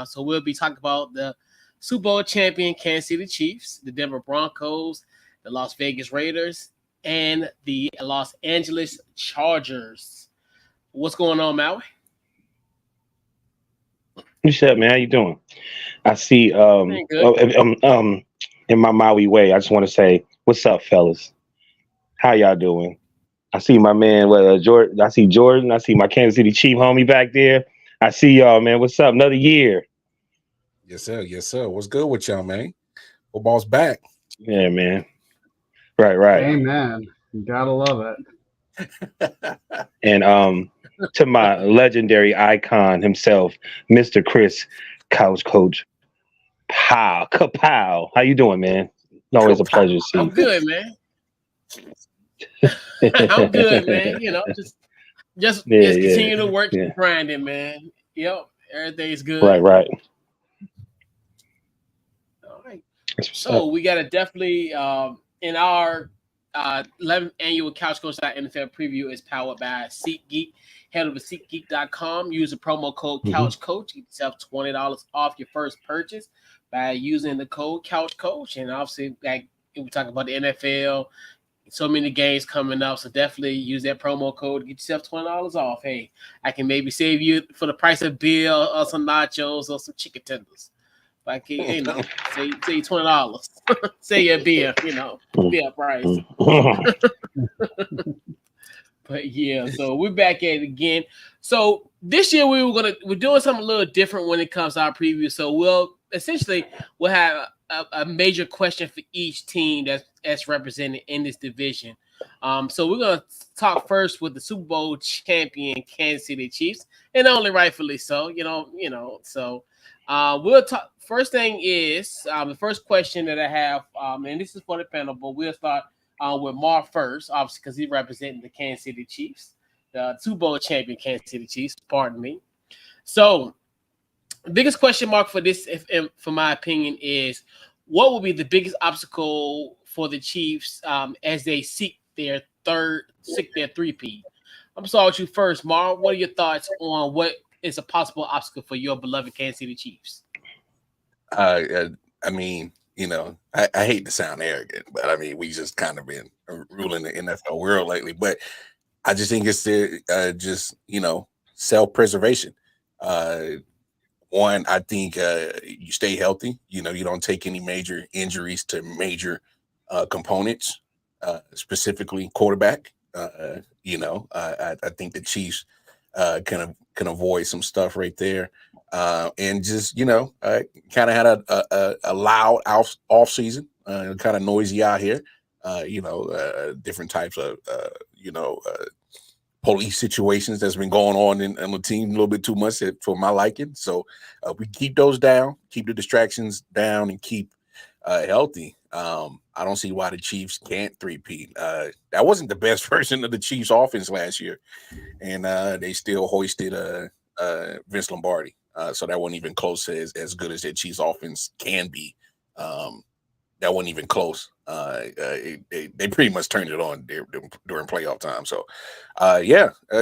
So we'll be talking about the Super Bowl champion Kansas City Chiefs, the Denver Broncos, the Las Vegas Raiders, and the Los Angeles Chargers. What's going on, Maui? What's up, man? How you doing? I see. Ain't good. In my Maui way, I just want to say, what's up, fellas? How y'all doing? I see my man, Jordan. I see Jordan. I see my Kansas City Chief homie back there. I see y'all, man. What's up? Another year. Yes, sir. Yes, sir. What's good with y'all, man? Football's back. Yeah, man. Right. Amen. You gotta love it. And to my legendary icon himself, Mr. Chris, Couch Coach. Kapow. How you doing, man? Always a pleasure to see I'm you. good, man. I'm good, man. Just continue to work and grinding, man. Yep, everything's good. Right. All right. So we got to definitely in our 11th annual Couch Coach NFL preview is powered by SeatGeek. Head over to SeatGeek.com. Use the promo code CouchCoach. Get yourself $20 off your first purchase by using the code CouchCoach. And obviously, like we talk about the NFL, so many games coming up. So definitely use that promo code to get yourself $20 off. Hey, I can maybe save you for the price of beer or some nachos or some chicken tenders. Like, say $20. Say your beer, beer price. But yeah, so we're back at it again. So this year we're doing something a little different when it comes to our preview. So we'll have a major question for each team that's represented in this division. So we're gonna talk first with the Super Bowl champion Kansas City Chiefs, and only rightfully so. So we'll talk. First thing is the first question that I have, and this is for the panel, but we'll start with Mark first, obviously because he's representing the Kansas City Chiefs, the Super Bowl champion Kansas City Chiefs. Pardon me. So the biggest question mark for this, for my opinion, is what will be the biggest obstacle for the Chiefs as they seek their three-peat? I'm starting with you first, Mark. What are your thoughts on what is a possible obstacle for your beloved Kansas City Chiefs? I mean, I hate to sound arrogant, but I mean, we just kind of been ruling the NFL world lately. But I just think it's just self-preservation. One, I think you stay healthy. You don't take any major injuries to major components, specifically quarterback. I think the Chiefs can avoid some stuff right there. And just kind of had a loud off season, kind of noisy out here. Different types of police situations that's been going on in the team a little bit too much for my liking. So we keep those down, keep the distractions down, and keep healthy. I don't see why the Chiefs can't three-peat. That wasn't the best version of the Chiefs offense last year, and they still hoisted Vince Lombardi. So that wasn't even close to as good as their Chiefs offense can be. That wasn't even close. They pretty much turned it on during playoff time. So,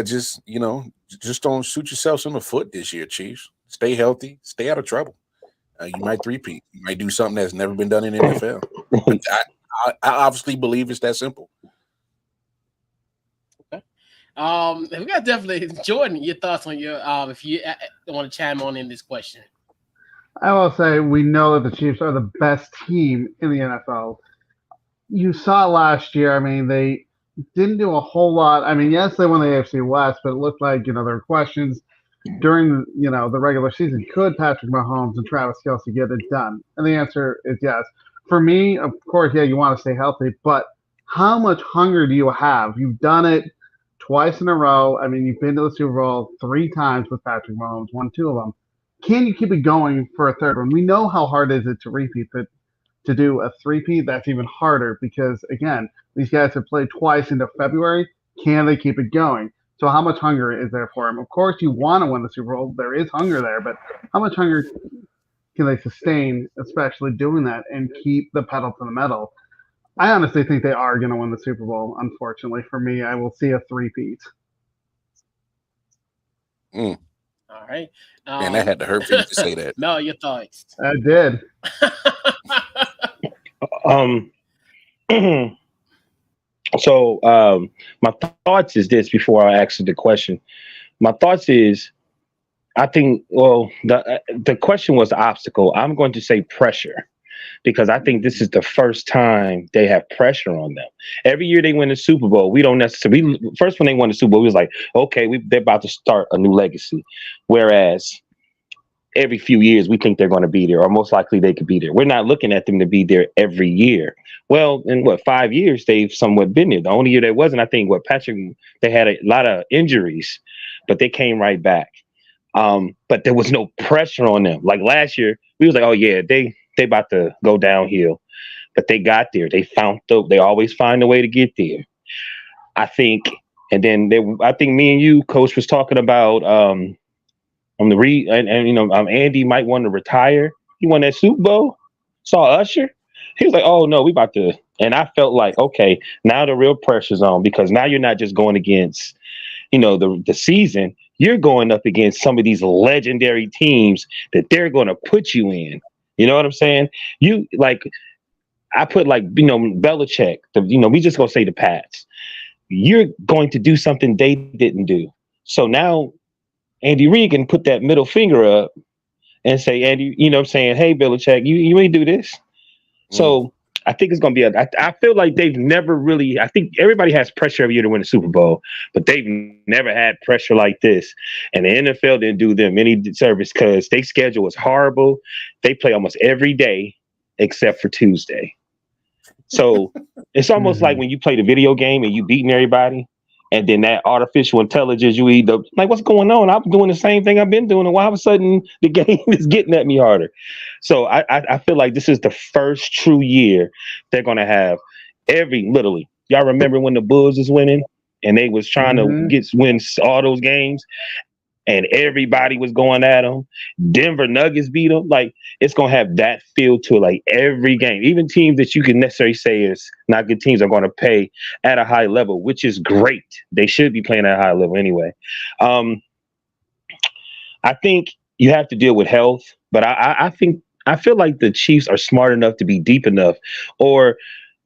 just don't shoot yourselves in the foot this year, Chiefs. Stay healthy. Stay out of trouble. You might three-peat. You might do something that's never been done in the NFL. I obviously believe it's that simple. Okay. We got definitely Jordan. Your thoughts on your if you want to chime on in this question. I will say we know that the Chiefs are the best team in the NFL. You saw last year. I mean, they didn't do a whole lot. I mean, yes, they won the AFC West, but it looked like there were questions during the regular season. Could Patrick Mahomes and Travis Kelce get it done? And the answer is yes. For me, of course, yeah, you want to stay healthy, but how much hunger do you have? You've done it twice in a row. I mean, you've been to the Super Bowl 3 times with Patrick Mahomes, won 2 of them. Can you keep it going for a third one? We know how hard it is to repeat, but to do a three-peat, that's even harder because, again, these guys have played twice into February. Can they keep it going? So how much hunger is there for them? Of course, you want to win the Super Bowl. There is hunger there, but how much hunger can they sustain, especially doing that, and keep the pedal to the metal? I honestly think they are going to win the Super Bowl. Unfortunately for me, I will see a three-peat. All All right. And that had to hurt for you to say that. Mel, your thoughts. I did. Um, so my thoughts is this before I answer the question. My thoughts is I think the question was obstacle. I'm going to say pressure because I think this is the first time they have pressure on them. Every year they win the Super Bowl, we don't necessarily. First when they won the Super Bowl, we was like, okay, they're about to start a new legacy. Whereas every few years we think they're going to be there, or most likely they could be there. We're not looking at them to be there every year. Well, in 5 years they've somewhat been there. The only year they wasn't, I think, Patrick, they had a lot of injuries, but they came right back. But there was no pressure on them. Like last year, we was like, oh yeah, they about to go downhill, but they got there. They always find a way to get there. I think, and then I think me and you, Coach, was talking about on the Andy might want to retire. He won that Super Bowl. Saw Usher. He was like, oh no, we about to. And I felt like, okay, now the real pressure's on because now you're not just going against, the season. You're going up against some of these legendary teams that they're going to put you in. You know what I'm saying? You like, I put Belichick. We just gonna say the Pats. You're going to do something they didn't do. So now Andy Reid can put that middle finger up and say, Andy, I'm saying, hey, Belichick, you ain't do this. So I think it's going to be I feel like they've never really, I think everybody has pressure every year to win the Super Bowl, but they've never had pressure like this. And the NFL didn't do them any service because their schedule was horrible. They play almost every day except for Tuesday. So it's almost like when you play the video game and you beating everybody, and then that artificial intelligence, you either like, what's going on? I'm doing the same thing I've been doing, and why all of a sudden the game is getting at me harder? So I feel like this is the first true year they're gonna have literally. Y'all remember when the Bulls was winning and they was trying to win all those games, and everybody was going at them. Denver Nuggets beat them. Like, it's going to have that feel to it, like every game. Even teams that you can necessarily say is not good teams are going to play at a high level, which is great. They should be playing at a high level anyway. I think you have to deal with health, but I feel like the Chiefs are smart enough to be deep enough or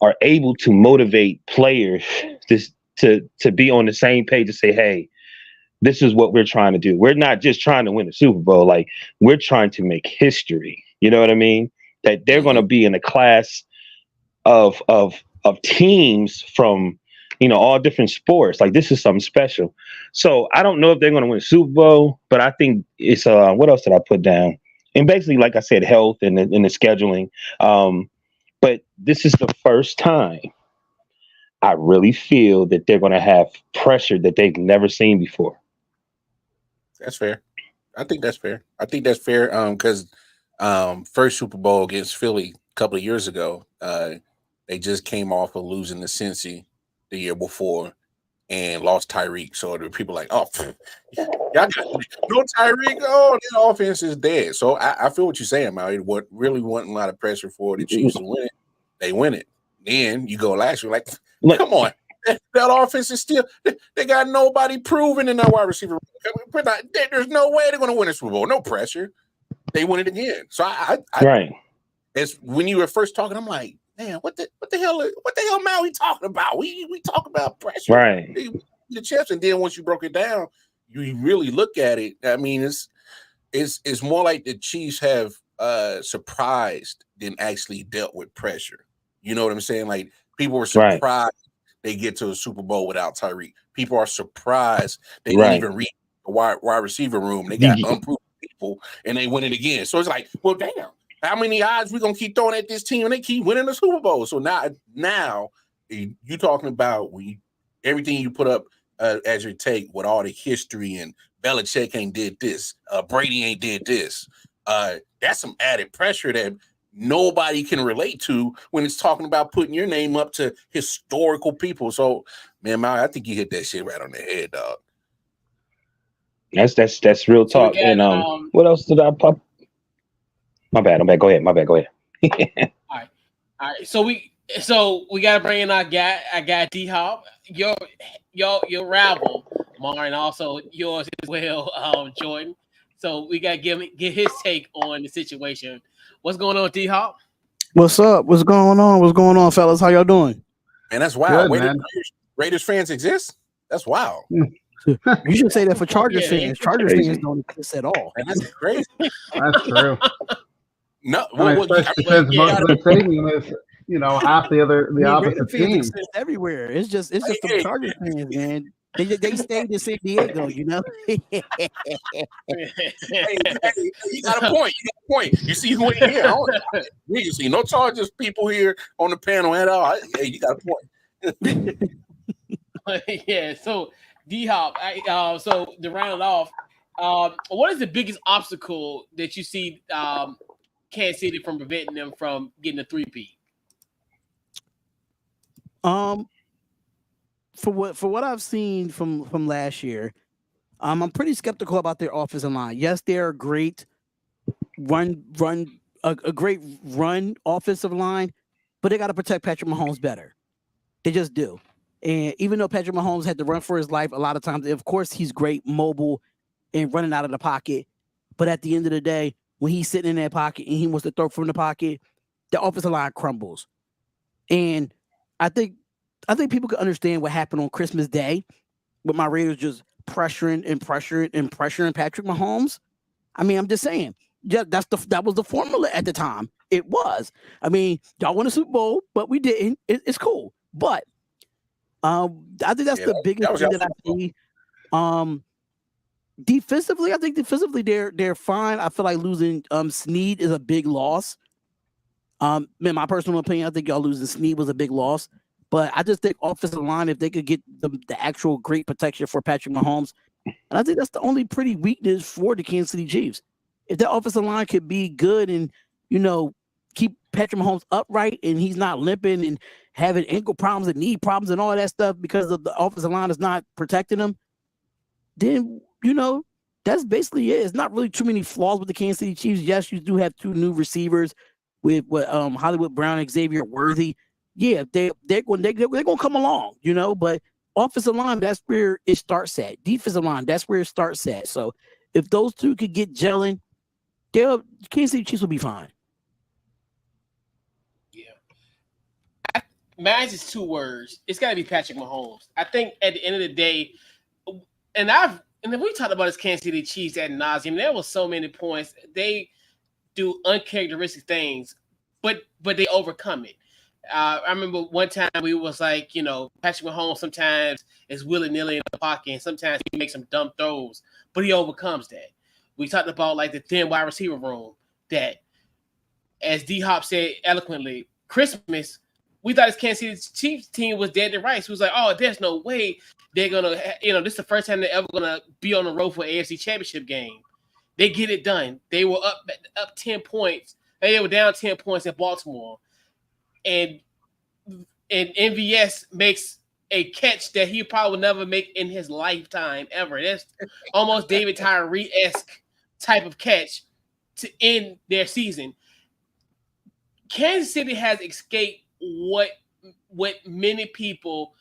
are able to motivate players to be on the same page and say, hey, this is what we're trying to do. We're not just trying to win the Super Bowl. Like, we're trying to make history. You know what I mean? That they're going to be in a class of teams from, all different sports. Like, this is something special. So I don't know if they're going to win the Super Bowl, but I think it's what else did I put down? And basically, like I said, health and the scheduling. But this is the first time I really feel that they're going to have pressure that they've never seen before. That's fair. I think that's fair. Because first Super Bowl against Philly a couple of years ago, they just came off of losing to Cincy the year before and lost Tyreek. So the people like, oh, y'all got no Tyreek. Oh, the offense is dead. So I feel what you're saying, Maui. What really wasn't a lot of pressure for the Chiefs to win it, they win it. Then you go last year, like, come on. That offense is still, they got nobody proven in that wide receiver. There's no way they're going to win a Super Bowl. No pressure. They win it again. So I right. It's when you were first talking, I'm like, man, what the hell Maui talking about? We talk about pressure. Right. The chips. And then once you broke it down, you really look at it. I mean, it's more like the Chiefs have surprised than actually dealt with pressure. You know what I'm saying? Like, people were surprised they get to a Super Bowl without Tyreek. People are surprised they didn't even reach the wide receiver room. They got unproven people, and they win it again. So it's like, well, damn, how many odds we gonna keep throwing at this team, and they keep winning the Super Bowl? So now you talking about everything you put up as your take with all the history, and Belichick ain't did this, Brady ain't did this. That's some added pressure that nobody can relate to when it's talking about putting your name up to historical people. So, man, Maui, I think you hit that shit right on the head, dog. That's real talk. So again, and what else did I pop? My bad. Go ahead. All right. So we gotta bring in our guy D Hop. Your rival, Mar, and also yours as well, Jordan. So we gotta get his take on the situation. What's going on, D Hop? What's up? What's going on? What's going on, fellas? How y'all doing? And that's wild. Good, man. Raiders fans exist? That's wild. You should say that for Chargers Yeah, fans. Chargers crazy. fans don't exist at all. And that's crazy. That's true. No, Especially because most of the stadium is, half the Raider opposite fans team. exist everywhere. It's just Hey, some Chargers fans, man. They stayed in San Diego, hey, you got a point. You see who in here? You see no Chargers people here on the panel at all. Hey, you got a point. Yeah. So D Hop. So to round it off, what is the biggest obstacle that you see Kansas City from preventing them from getting a 3-peat? For what I've seen from last year, I'm pretty skeptical about their offensive line. Yes, they're a great a great run offensive line, but they got to protect Patrick Mahomes better. They just do. And even though Patrick Mahomes had to run for his life a lot of times, of course he's great mobile and running out of the pocket. But at the end of the day, when he's sitting in that pocket and he wants to throw from the pocket, the offensive line crumbles. And I think people can understand what happened on Christmas Day with my Raiders just pressuring Patrick Mahomes. I mean, I'm just saying, yeah, that was the formula at the time. It was. I mean, y'all won a Super Bowl, but we didn't. It's cool. But I think that's the biggest thing that I see. Defensively, I think they're fine. I feel like losing Snead is a big loss. In my personal opinion, I think y'all losing Snead was a big loss. But I just think offensive line, if they could get the actual great protection for Patrick Mahomes, and I think that's the only pretty weakness for the Kansas City Chiefs. If that offensive line could be good and, keep Patrick Mahomes upright and he's not limping and having ankle problems and knee problems and all that stuff because of the offensive line is not protecting him, then, that's basically it. It's not really too many flaws with the Kansas City Chiefs. Yes, you do have two new receivers with Hollywood Brown and Xavier Worthy. Yeah, they're going to come along, but offensive line, that's where it starts at. Defensive line, that's where it starts at. So if those two could get gelling, Kansas City Chiefs will be fine. Yeah. Mine is 2 words. It's got to be Patrick Mahomes. I think at the end of the day, and we talked about this Kansas City Chiefs ad nauseum. There was so many points. They do uncharacteristic things, but they overcome it. I remember one time we was like, Patrick Mahomes sometimes is willy-nilly in the pocket, and sometimes he makes some dumb throws, but he overcomes that. We talked about like the thin wide receiver room that, as D-Hop said eloquently, Christmas, we thought his Kansas City Chiefs team was dead to rights. He was like, oh, there's no way they're going to, this is the first time they're ever going to be on the road for an AFC championship game. They get it done. They were up 10 points. They were down 10 points in Baltimore. And MVS makes a catch that he probably will never make in his lifetime ever. That's almost David Tyree-esque type of catch to end their season. Kansas City has escaped what many people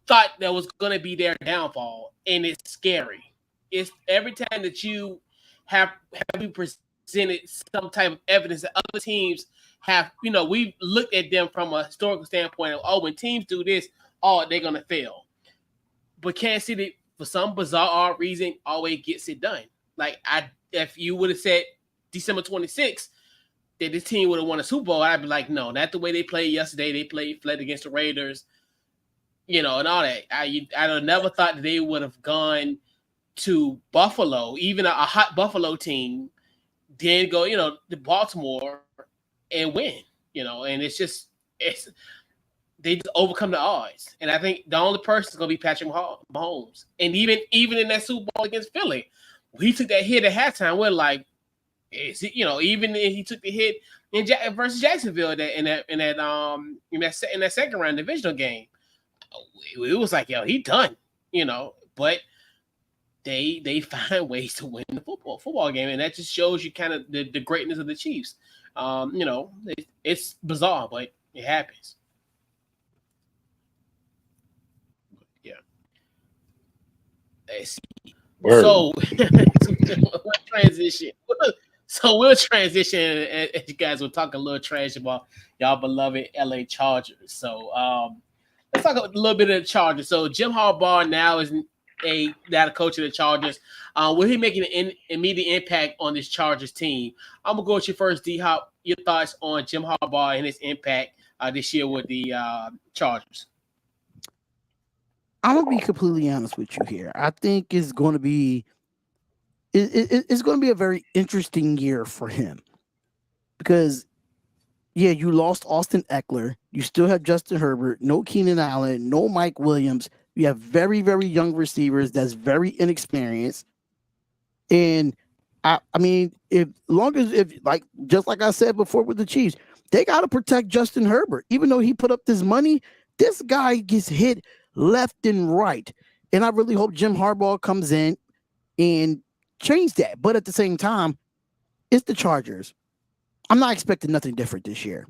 thought that was going to be their downfall, and it's scary. It's every time that you have you presented some type of evidence that other teams have, we've looked at them from a historical standpoint of, when teams do this, they're going to fail. But Kansas City, for some bizarre reason, always gets it done. Like, if you would have said December 26th that this team would have won a Super Bowl, I'd be like, no, not the way they played yesterday. They fled against the Raiders, and all that. I never thought that they would have gone to Buffalo, even a hot Buffalo team, then go, to Baltimore and win, and they just overcome the odds. And I think the only person is going to be Patrick Mahomes. And even in that Super Bowl against Philly, he took that hit at halftime. We're like, even if he took the hit versus Jacksonville in that second round divisional game, it was like, he done, but they find ways to win the football game, and that just shows you kind of the greatness of the Chiefs. It's bizarre, but it happens. Yeah. Let's see. Word. So we'll transition. So we'll transition as you guys will talk a little trash about y'all beloved LA Chargers. So let's talk a little bit of the Chargers. So Jim Harbaugh now is now the coach of the Chargers. Will he make an immediate impact on this Chargers team? I'm gonna go with you first, D Hop. Your thoughts on Jim Harbaugh and his impact this year with the Chargers? I'm gonna be completely honest with you here. I think it's going to be it's going to be a very interesting year for him because yeah, you lost Austin Eckler, you still have Justin Herbert, no Keenan Allen, no Mike Williams. You have very very young receivers that's very inexperienced, and I mean if like just like I said before with the Chiefs, they got to protect Justin Herbert, even though he put up this money. This guy gets hit left and right. And I really hope Jim Harbaugh comes in and change that. But at the same time, it's the Chargers. I'm not expecting nothing different this year.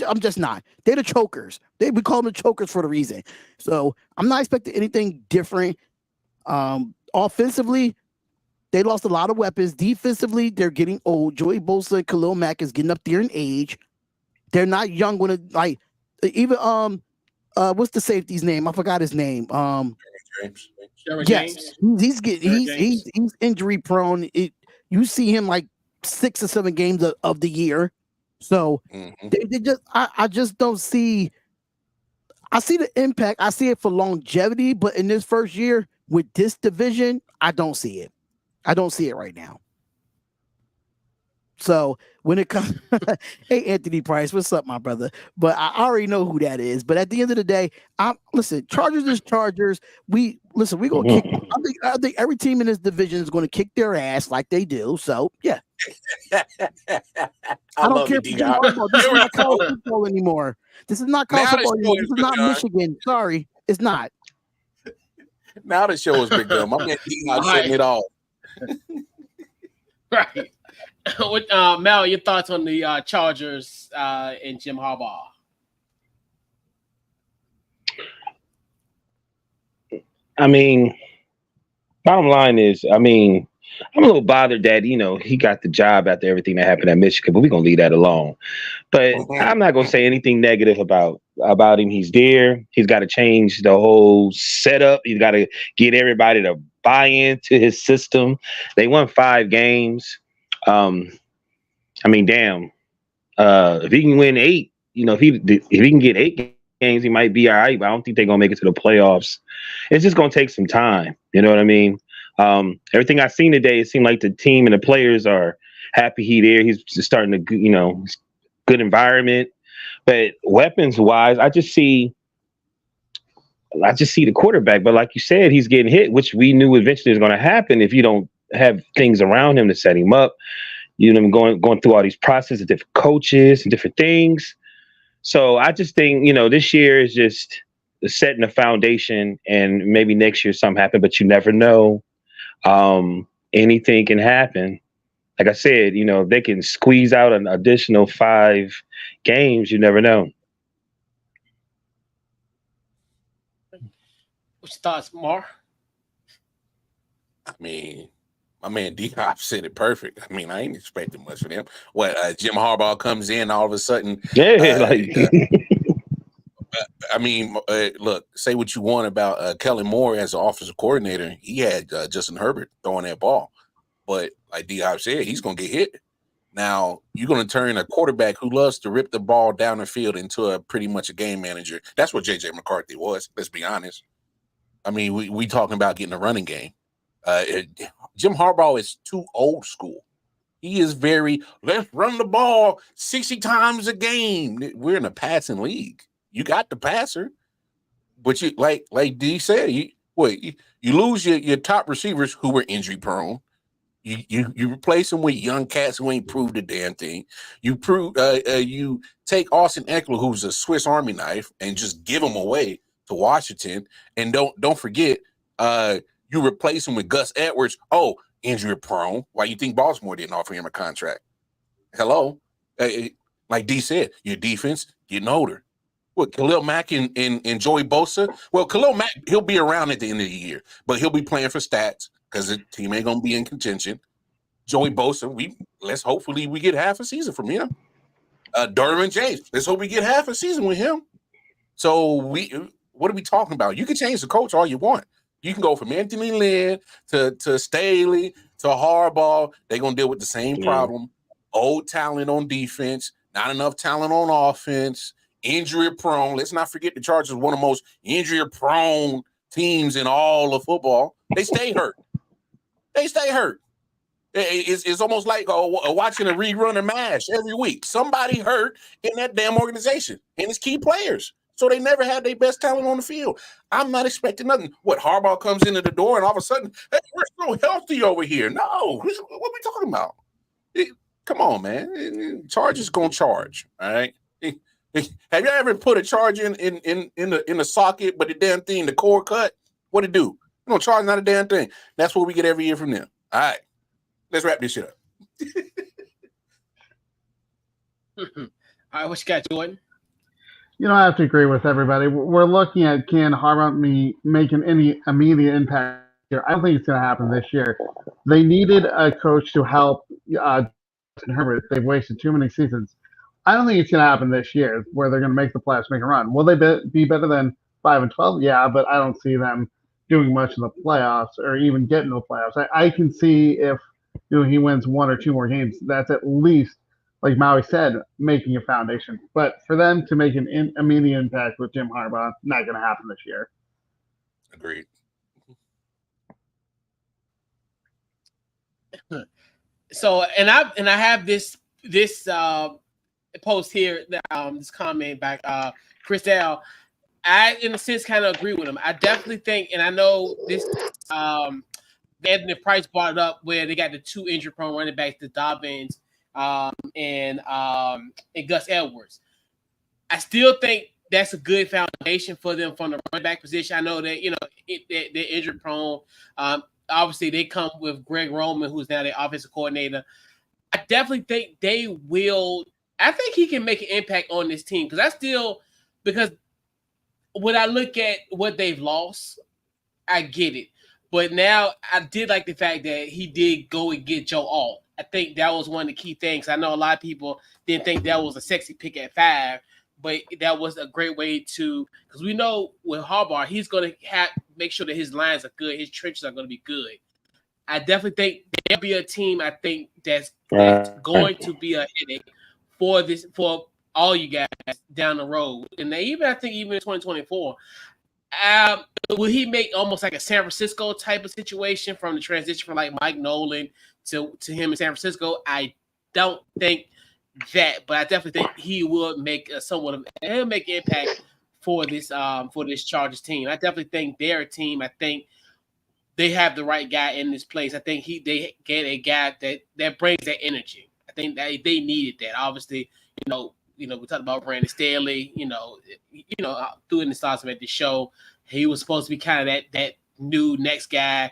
I'm just not. They're the chokers. We call them the chokers for the reason. So I'm not expecting anything different. Offensively, they lost a lot of weapons. Defensively, they're getting old. Joey Bosa and Khalil Mack is getting up there in age. They're not young when it like even what's the safety's name? I forgot his name. James. Yes, he's injury prone. You see him like 6 or 7 games of the year. So they just I just don't see. I see the impact. I see it for longevity, but in this first year with this division, I don't see it. I don't see it right now. So when it comes, hey Anthony Price, what's up, my brother? But I already know who that is. But at the end of the day, listen. Chargers is Chargers. We gonna kick. I think every team in this division is going to kick their ass like they do. So yeah, I don't care. This is not college football anymore. This is not college football anymore. This is not Michigan. Sorry, it's not. Now the show has begun. My man D-Hop setting it all. Right. Mel, your thoughts on the Chargers and Jim Harbaugh? I mean, bottom line is, I mean, I'm a little bothered that, he got the job after everything that happened at Michigan, but we're going to leave that alone. But I'm not going to say anything negative about him. He's there. He's got to change the whole setup. He's got to get everybody to buy into his system. They won 5 games. I mean, damn. If he can win 8, if he can get 8 games, he might be all right. But I don't think they're gonna make it to the playoffs. It's just gonna take some time. You know what I mean? Everything I've seen today, it seemed like the team and the players are happy he's there. He's just starting to, good environment. But weapons wise, I just see the quarterback. But like you said, he's getting hit, which we knew eventually was going to happen if you don't have things around him to set him up. Going through all these processes of different coaches and different things. So I just think, this year is just setting the foundation, and maybe next year something happen, but you never know. Anything can happen. Like I said, if they can squeeze out an additional 5 games, you never know. What's your thoughts, Mar? I mean, my man D-Hop said it perfect. I mean, I ain't expecting much from him. Jim Harbaugh comes in all of a sudden. I mean, look, say what you want about Kellen Moore as an offensive coordinator. He had Justin Herbert throwing that ball. But like D-Hop said, he's going to get hit. Now, you're going to turn a quarterback who loves to rip the ball down the field into a pretty much a game manager. That's what J.J. McCarthy was, let's be honest. I mean, we talking about getting a running game. Jim Harbaugh is too old school. He is let's run the ball 60 times a game. We're in a passing league. You got the passer, but you like D said, you lose your top receivers who were injury prone. You replace them with young cats who ain't proved a damn thing. You take Austin Eckler, who's a Swiss Army knife, and just give him away to Washington. And don't forget, you replace him with Gus Edwards. Oh, injury prone. Why you think Baltimore didn't offer him a contract? Hello, like D said, your defense getting older. What, Khalil Mack and Joey Bosa? Well, Khalil Mack, he'll be around at the end of the year, but he'll be playing for stats because the team ain't gonna be in contention. Joey Bosa, hopefully we get half a season from him. Derwin James, let's hope we get half a season with him. So what are we talking about? You can change the coach all you want. You can go from Anthony Lynn to Staley to Harbaugh. They're gonna deal with the same problem. Old talent on defense, not enough talent on offense, injury prone. Let's not forget the Chargers are one of the most injury prone teams in all of football. They stay hurt. It's almost like watching a rerun of MASH every week. Somebody hurt in that damn organization, and it's key players. So they never had their best talent on the field. I'm not expecting nothing. What, Harbaugh comes into the door and all of a sudden, hey, we're so healthy over here. No, what are we talking about? Come on, man. Chargers gonna charge. All right. Have you ever put a charge in the socket, but the damn thing, the cord cut? What it do? You don't charge not a damn thing. That's what we get every year from them. All right. Let's wrap this shit up. All right, what you got, Jordan? I have to agree with everybody. We're looking at can Harbaugh making any immediate impact here. I don't think it's going to happen this year. They needed a coach to help Justin Herbert. They've wasted too many seasons. I don't think it's going to happen this year where they're going to make the playoffs, make a run. Will they be better than 5-12? Yeah, but I don't see them doing much in the playoffs or even getting to the playoffs. I can see if he wins one or two more games. That's at least, like Maui said, making a foundation. But for them to make an immediate impact with Jim Harbaugh, not going to happen this year. Agreed. So, and I have this post here, this comment back, Chris Dale. I, in a sense, kind of agree with him. I definitely think, and I know this, Anthony Price brought it up where they got the two injury-prone running backs, the Dobbins and Gus Edwards. I still think that's a good foundation for them from the running back position. I know that they're injury-prone. Obviously, they come with Greg Roman, who's now their offensive coordinator. I definitely think they will. I think he can make an impact on this team because when I look at what they've lost, I get it. But now I did like the fact that he did go and get Joe Alt. I think that was one of the key things. I know a lot of people didn't think that was a sexy pick at 5, but that was a great way to, because we know with Harbaugh, he's going to make sure that his lines are good, his trenches are going to be good. I definitely think there'll be a team, I think, that's going to be a headache for all you guys down the road. And I think even in 2024, will he make almost like a San Francisco type of situation from the transition from like Mike Nolan to him in San Francisco? I don't think that, but I definitely think he will make he'll make an impact for this Chargers team. I definitely think they're a team. I think they have the right guy in this place. I think they get a guy that brings that energy. I think that they needed that. Obviously, we talked about Brandon Staley. Through in the stars at the show, he was supposed to be kind of that new next guy,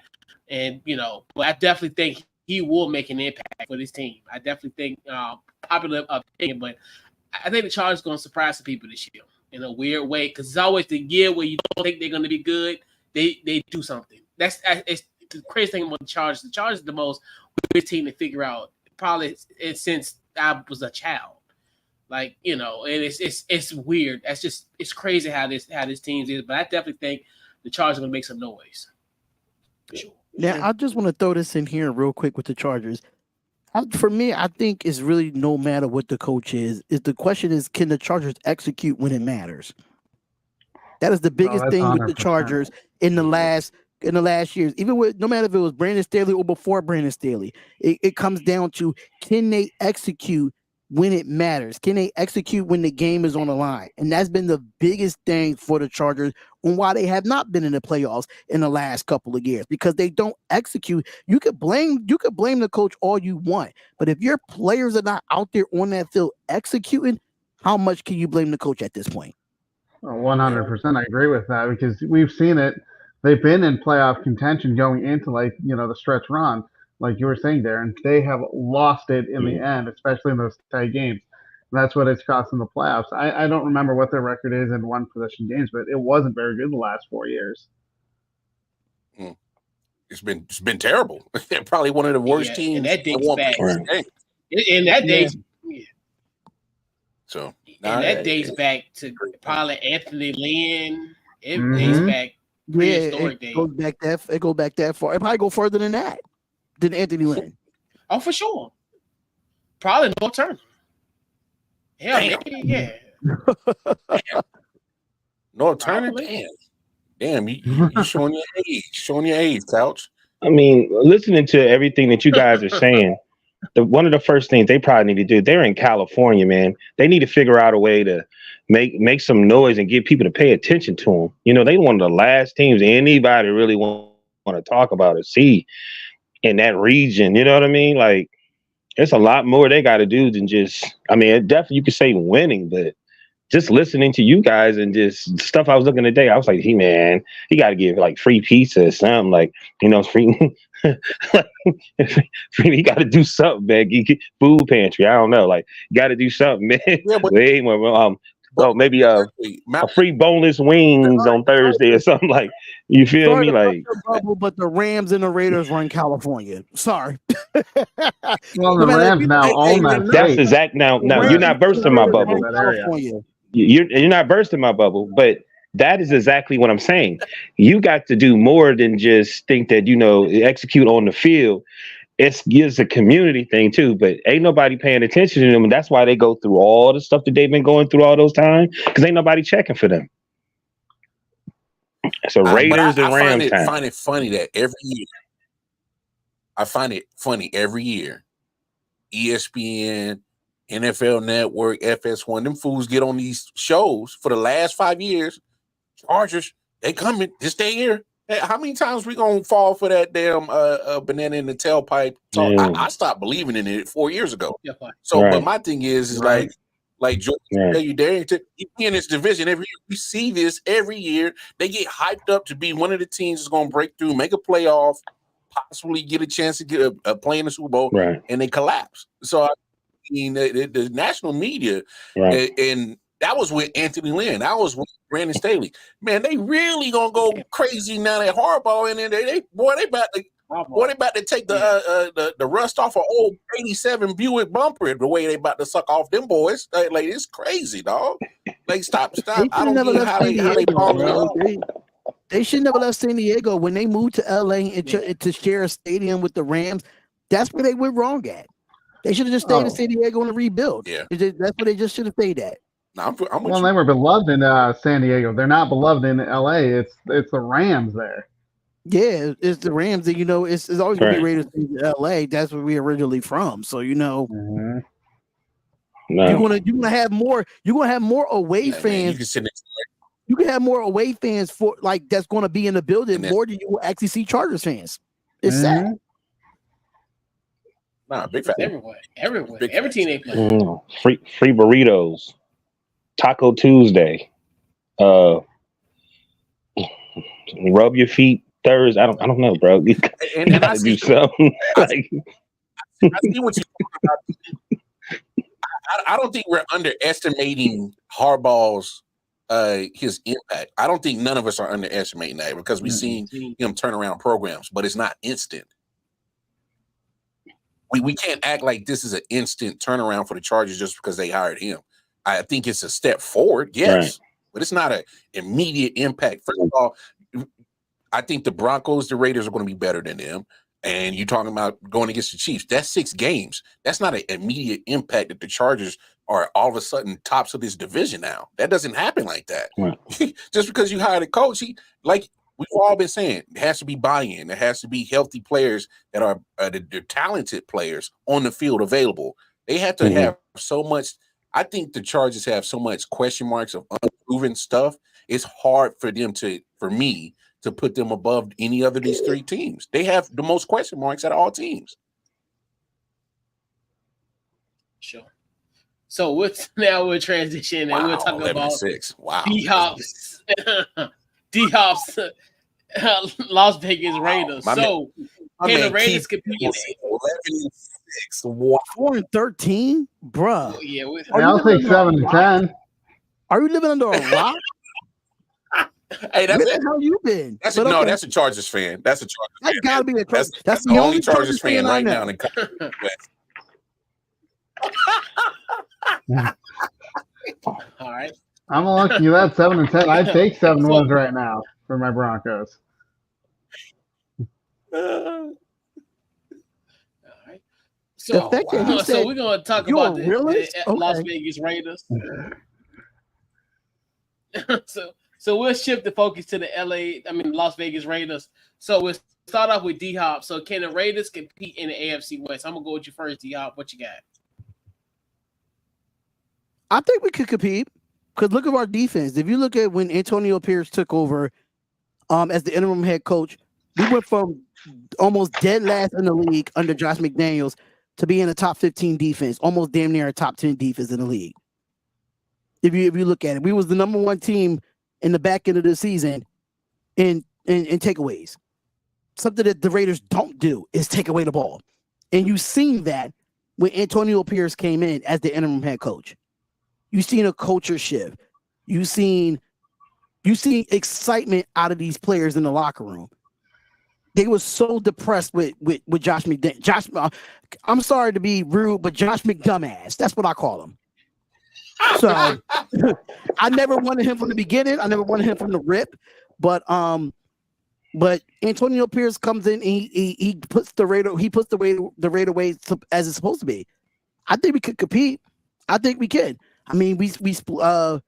and but I definitely think he will make an impact for this team. I definitely think popular opinion, but I think the Chargers are going to surprise some people this year in a weird way because it's always the year where you don't think they're going to be good. They do something. It's the crazy thing about the Chargers. The Chargers are the most weird team to figure out probably since I was a child. And it's weird. It's crazy how this team is. But I definitely think the Chargers are going to make some noise. For sure. Now, I just want to throw this in here real quick with the Chargers. For me, I think it's really no matter what the coach is. The question is, can the Chargers execute when it matters? That is the biggest thing 100%. With the Chargers in the last years. Even with no matter if it was Brandon Staley or before Brandon Staley, it comes down to can they execute when it matters? Can they execute when the game is on the line? And that's been the biggest thing for the Chargers on why they have not been in the playoffs in the last couple of years, because they don't execute. You could blame the coach all you want, but if your players are not out there on that field executing, how much can you blame the coach at this point? 100%. I agree with that because we've seen it. They've been in playoff contention going into the stretch run, like you were saying there, and they have lost it in the end, especially in those tight games. That's what it's cost in the playoffs. I don't remember what their record is in one possession games, but it wasn't very good the last 4 years. It's been terrible. They're probably one of the worst teams. And that dates back. In that dates. So and that dates back to probably Anthony Lynn. It dates back prehistoric days. It goes back that far. It probably go further than that. Than Anthony Lynn. Oh, for sure. Probably no turn. Hell, maybe, yeah. No turn. Damn, you showing your age, Couch. I mean, listening to everything that you guys are saying, one of the first things they probably need to do, they're in California, man. They need to figure out a way to make some noise and get people to pay attention to them. You know, they one of the last teams anybody really want to talk about or see in that region. You know what I mean? Like, it's a lot more they got to do than just, I mean, definitely you could say winning, but just listening to you guys and just stuff I was looking today, I was like, he got to give like free pizza or something, like, you know, free. He got to do something, man. Food pantry, I don't know, like, got to do something, man. Yeah, but, way more. Maybe a free boneless wings on Thursday or something, like, you feel me? Like, bubble, but the Rams and the Raiders run California. Sorry. Well, the Rams now own that. That's exact. Now you're not bursting my bubble. You're not bursting my bubble, but that is exactly what I'm saying. You got to do more than just think that, you know, execute on the field. It's a community thing too, but ain't nobody paying attention to them, and that's why they go through all the stuff that they've been going through all those times, because ain't nobody checking for them. So Raiders and Rams I find it funny that every year, I find it funny every year, ESPN, NFL Network, FS1, them fools get on these shows for the last 5 years. Chargers, they coming, just stay here. Hey, how many times we gonna fall for that damn banana in the tailpipe talk? I stopped believing in it 4 years ago. So, but my thing is like Jordan, you Darrington, you in this division every year. We see this every year. They get hyped up to be one of the teams that's gonna break through, make a playoff, possibly get a chance to get a play in the Super Bowl, and they collapse. So I mean, the national media, and that was with Anthony Lynn. That was with Brandon Staley. Man, they really gonna go crazy now that Harbaugh in there. They about to take the rust off an old '87 Buick bumper. The way they about to suck off them boys, like it's crazy, dog. Like stop. I don't know how they balling up. They should never left San Diego when they moved to LA and to share a stadium with the Rams. That's where they went wrong at. They should have just stayed in San Diego and rebuild. Yeah, that's where they just should have stayed at. I'm they were beloved in San Diego. They're not beloved in LA. It's the Rams there. Yeah, it's the Rams. And, you know, it's always going to be Raiders in LA. That's where we originally from. So, you know, you're gonna have more. You're gonna have more away fans. You can have more away fans for like that's going to be in the building more than you will actually see Chargers fans. It's sad. Nah, big fan. Everywhere. Every team they play. Free burritos. Taco Tuesday. Rub your feet Thursday. I don't know, bro. You gotta do something. I see what you're talking about. I don't think we're underestimating Harbaugh's his impact. I don't think none of us are underestimating that because we've seen him turn around programs, but it's not instant. We can't act like this is an instant turnaround for the Chargers just because they hired him. I think it's a step forward, yes, but it's not an immediate impact. First of all, I think the Broncos, the Raiders are going to be better than them. And you're talking about going against the Chiefs. That's 6 games. That's not an immediate impact that the Chargers are all of a sudden tops of this division now. That doesn't happen like that. Right. Just because you hired a coach, like we've all been saying, it has to be buy-in. There has to be healthy players that are the talented players on the field available. They have to have so much. I think the Chargers have so much question marks of unproven stuff. It's hard for me to put them above any other of these 3 teams. They have the most question marks out of all teams. Sure. So we'll transition and we'll talk about D-Hop's Las Vegas Raiders. Can the Raiders compete? 6. Wow. 4-13, bruh. Yeah, I'll take 7-10. Are you living under a rock? Hey, Where the hell you been? that's But no, okay. that's a Chargers fan. That's a Chargers That fan. gotta be a That's the only Chargers fan right now. All right. I'm lucky that 7-10. I'd take 7 wins right now for my Broncos. All right. The fact that he So said, we're gonna talk "You're about a the realist?" Las Okay. Vegas Raiders. So we'll shift the focus to the Las Vegas Raiders. So we'll start off with D-Hop. So can the Raiders compete in the AFC West? I'm gonna go with you first, D-Hop. What you got? I think we could compete because look at our defense. If you look at when Antonio Pierce took over as the interim head coach, we went from almost dead last in the league under Josh McDaniels to be in a top 15 defense, almost damn near a top 10 defense in the league. If you look at it, we was the number 1 team in the back end of the season in takeaways. Something that the Raiders don't do is take away the ball. And you've seen that when Antonio Pierce came in as the interim head coach. You've seen a culture shift. You've seen excitement out of these players in the locker room. They were so depressed with Josh McDaniels. I'm sorry to be rude, but Josh McDumbass. That's what I call him. So I never wanted him from the beginning. I never wanted him from the rip. But Antonio Pierce comes in and he puts the Raider way as it's supposed to be. I think we could compete. I think we can. I mean, we split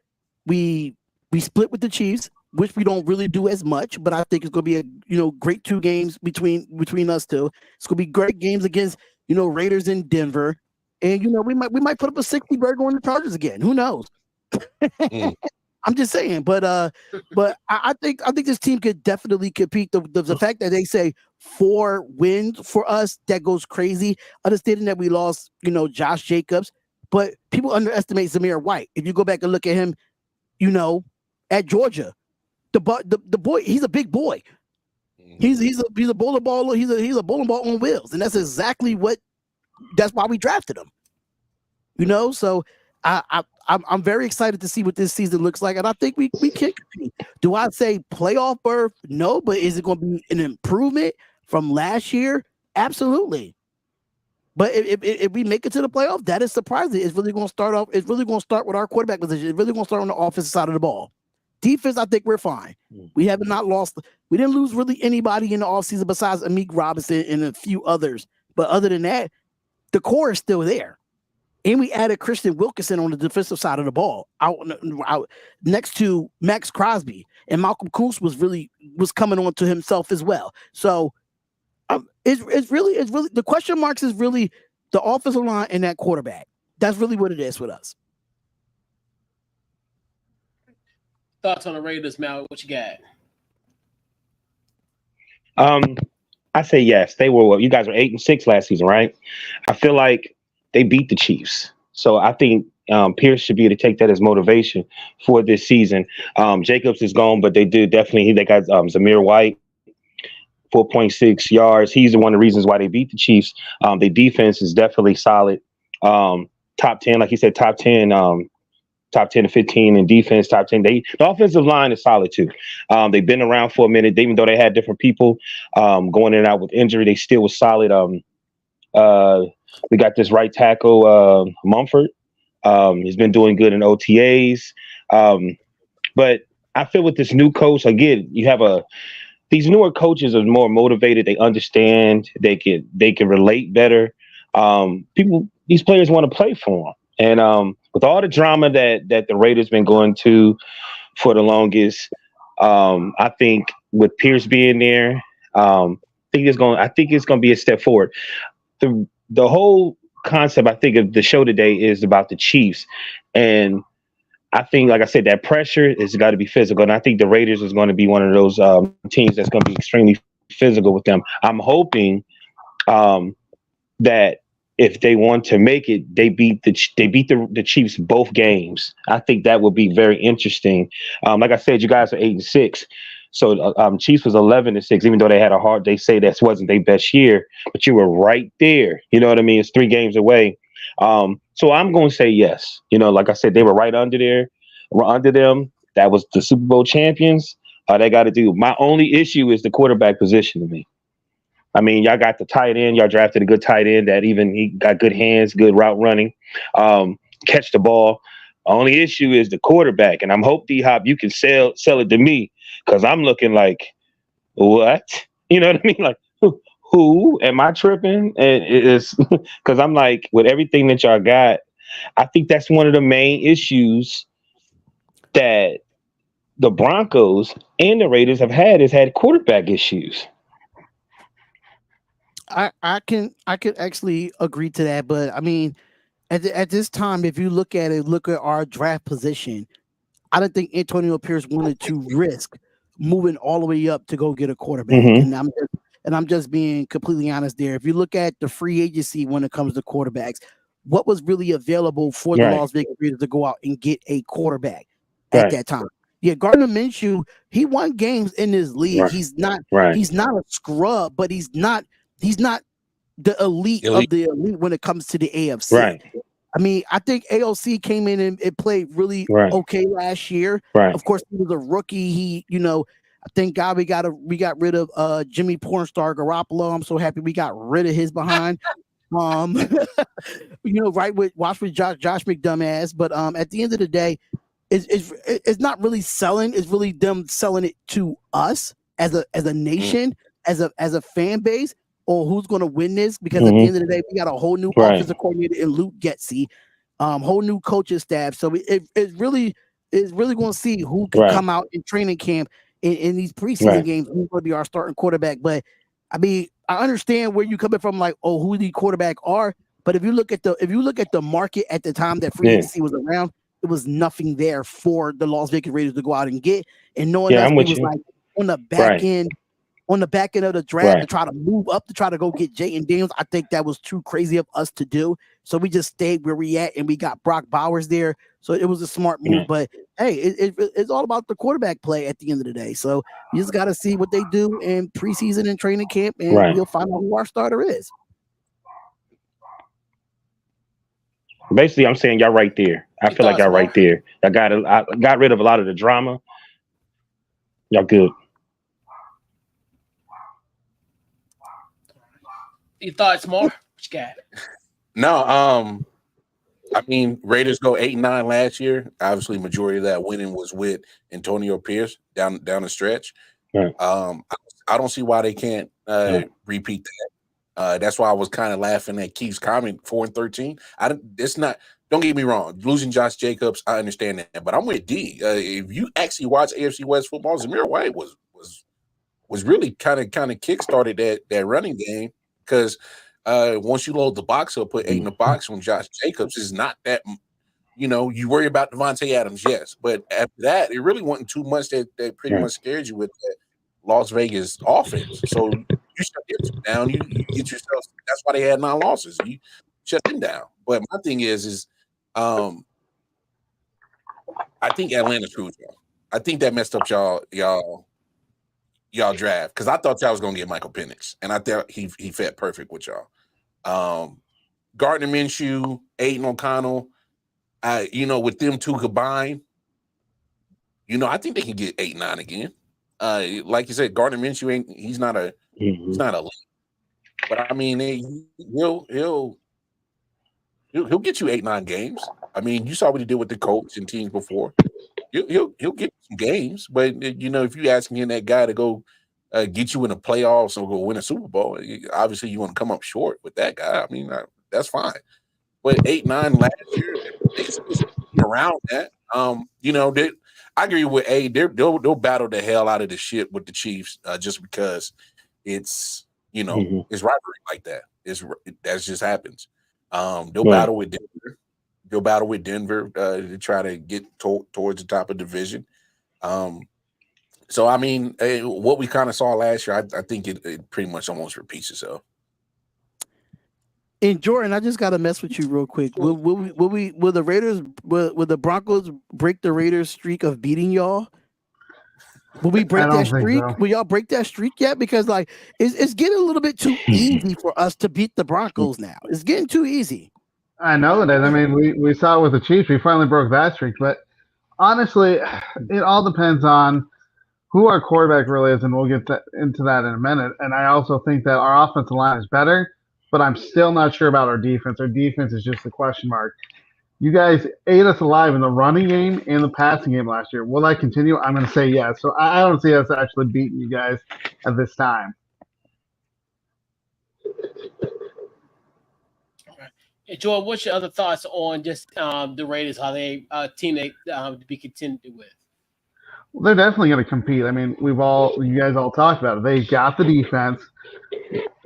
with the Chiefs, which we don't really do as much, but I think it's going to be a great 2 games between us two. It's going to be great games against Raiders in Denver, and we might put up a 60 burger on the Chargers again. Who knows? I'm just saying, but I think this team could definitely compete. The fact that they say 4 wins for us, that goes crazy. Understanding that we lost Josh Jacobs. But people underestimate Zamir White. If you go back and look at him, at Georgia, the boy, he's a big boy. He's a bowling baller. He's a bowling ball on wheels, and that's exactly that's why we drafted him. So I'm very excited to see what this season looks like, and I think we can compete. Do I say playoff berth? No, but is it going to be an improvement from last year? Absolutely. But if we make it to the playoff, that is surprising. It's really going to start off. It's really going to start with our quarterback position. It's really going to start on the offensive side of the ball. Defense, I think we're fine. We have not lost. We didn't lose really anybody in the offseason besides Amik Robinson and a few others. But other than that, the core is still there. And we added Christian Wilkinson on the defensive side of the ball, out next to Max Crosby, and Malcolm Koonce was coming on to himself as well. So. It's really the question marks is really the offensive line and that quarterback. That's really what it is with us. Thoughts on the Raiders, Mal? What you got? I say yes. They were. You guys were 8-6 last season, right? I feel like they beat the Chiefs, so I think Pierce should be able to take that as motivation for this season. Jacobs is gone, but they got Zamir White. 4.6 yards. He's the one of the reasons why they beat the Chiefs. The defense is definitely solid. Top 10, like he said, top 10 to 15 in defense, top 10. The offensive line is solid too. They've been around for a minute. Even though they had different people going in and out with injury, they still was solid. We got this right tackle, Mumford. He's been doing good in OTAs. But I feel with this new coach, again, you have these newer coaches are more motivated. They understand. They can relate better. These players want to play for them. And with all the drama that the Raiders been going to for the longest, I think with Pierce being there, I think it's going to be a step forward. The whole concept, I think, of the show today is about the Chiefs, and I think, like I said, that pressure is got to be physical. And I think the Raiders is going to be one of those teams that's going to be extremely physical with them. I'm hoping that if they want to make it, they beat the Chiefs both games. I think that would be very interesting. Like I said, you guys are 8-6. So Chiefs was 11-6, even though they had a hard. They say that wasn't their best year, but you were right there. You know what I mean? It's 3 games away. So I'm going to say yes. You know, like I said, they were right under there. We're under them. That was the Super Bowl champions. They got to do. My only issue is the quarterback position to me. I mean, y'all got the tight end. Y'all drafted a good tight end that even he got good hands, good route running, catch the ball. Only issue is the quarterback, and I'm hope D-Hop you can sell it to me because I'm looking like what? You know what I mean? Like who am I tripping? And it's because I'm like with everything that y'all got, I think that's one of the main issues that the Broncos and the Raiders have had quarterback issues. I can actually agree to that, but I mean, at this time, if you look at our draft position, I don't think Antonio Pierce wanted to risk moving all the way up to go get a quarterback, Mm-hmm. and I'm just being completely honest there. If you look at the free agency when it comes to quarterbacks, what was really available for the Right. Las Vegas Raiders to go out and get a quarterback Right. at that time? Yeah, Gardner Minshew, he won games in this league. Right. He's not Right. a scrub, but he's not the elite of the elite when it comes to the AFC. Right. I mean, I think AOC came in and it played really Right. okay last year. Right. Of course, he was a rookie. He, thank God we got rid of Jimmy Pornstar Garoppolo. I'm so happy we got rid of his behind. Right with Josh McDumbass. But at the end of the day, it's not really selling. It's really them selling it to us as a nation, as a fan base, or who's going to win this. Because at the end of the day, we got a whole new offensive coordinator in Luke Getsy, whole new coaching staff. So it's really going to see who can come out in training camp in these preseason games. Who's going to be our starting quarterback? But I mean, I understand where you're coming from, like, oh, who the quarterback are. But if you look at the market at the time that free agency was around, it was nothing there for the Las Vegas Raiders to go out and get. And knowing us, we was like on the back end of the draft to try to move up to try to go get Jayden Daniels. I think that was too crazy of us to do. So we just stayed where we at, and we got Brock Bowers there. So it was a smart move. But hey, it's all about the quarterback play at the end of the day. So you just got to see what they do in preseason and training camp, and we'll find out who our starter is. Basically, I'm saying y'all right there. I feel like y'all right there. I got rid of a lot of the drama. Y'all good. Your thoughts, more? What you got? No, I mean, Raiders go 8-9 last year. Obviously, majority of that winning was with Antonio Pierce down the stretch. Right. I don't see why they can't repeat that. That's why I was kind of laughing at Keith's comment 4-13. Don't get me wrong, losing Josh Jacobs, I understand that, but I'm with D. If you actually watch AFC West football, Zamir White was really kind of kickstarted that running game, because once you load the box up, put 8 in the box from Josh Jacobs, is not that, you worry about Devontae Adams, yes, but after that, it really wasn't too much that pretty much scared you with that Las Vegas offense. So you shut them down, you get yourself. That's why they had 9 losses. You shut them down. But my thing is I think Atlanta screwed y'all. I think that messed up y'all draft, because I thought y'all was gonna get Michael Penix, and I thought he fit perfect with y'all. Gardner Minshew, Aiden O'Connell, with them two combined, I think they can get 8-9 again. Like you said, Gardner Minshew he's not a lead, but I mean he'll get you 8-9 games. I mean, you saw what he did with the Colts and teams before. He'll get some games, but if you asking him, that guy to go get you in the playoffs or go win a Super Bowl, obviously you want to come up short with that guy. I mean, that's fine. But 8-9 last year, they still around that. I agree with A. They'll battle the hell out of the shit with the Chiefs, just because it's it's rivalry like that. That just happens. They'll battle with Denver. They'll battle with Denver to try to get towards the top of the division. So I mean, what we kind of saw last year, I think it pretty much almost repeats itself. And Jordan, I just got to mess with you real quick. Will the Broncos break the Raiders streak of beating y'all? Will we break I don't that think streak? so. Will y'all break that streak yet? Because like it's getting a little bit too easy for us to beat the Broncos now. It's getting too easy. I know it is. I mean, we saw it with the Chiefs. We finally broke that streak. But honestly, it all depends on who our quarterback really is, and we'll get into that in a minute. And I also think that our offensive line is better, but I'm still not sure about our defense. Our defense is just a question mark. You guys ate us alive in the running game and the passing game last year. Will that continue? I'm going to say yes. So I don't see us actually beating you guys at this time. Hey, Jordan, what's your other thoughts on just the Raiders? How they team they to be contended with? Well, they're definitely going to compete. I mean, you guys all talked about it. They got the defense.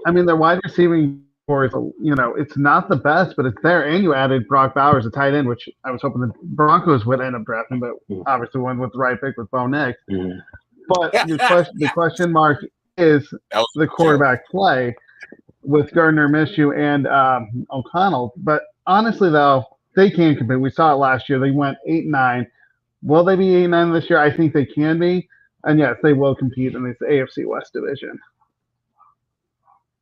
I mean, their wide receiving core is, it's not the best, but it's there. And you added Brock Bowers, a tight end, which I was hoping the Broncos would end up drafting, but obviously went with the right pick with Bo Nix. Mhm. But the question mark is the quarterback play with Gardner Minshew and O'Connell. But honestly, though, they can compete. We saw it last year. They went 8-9. Will they be 8-9 this year? I think they can be. And yes, they will compete in this AFC West division.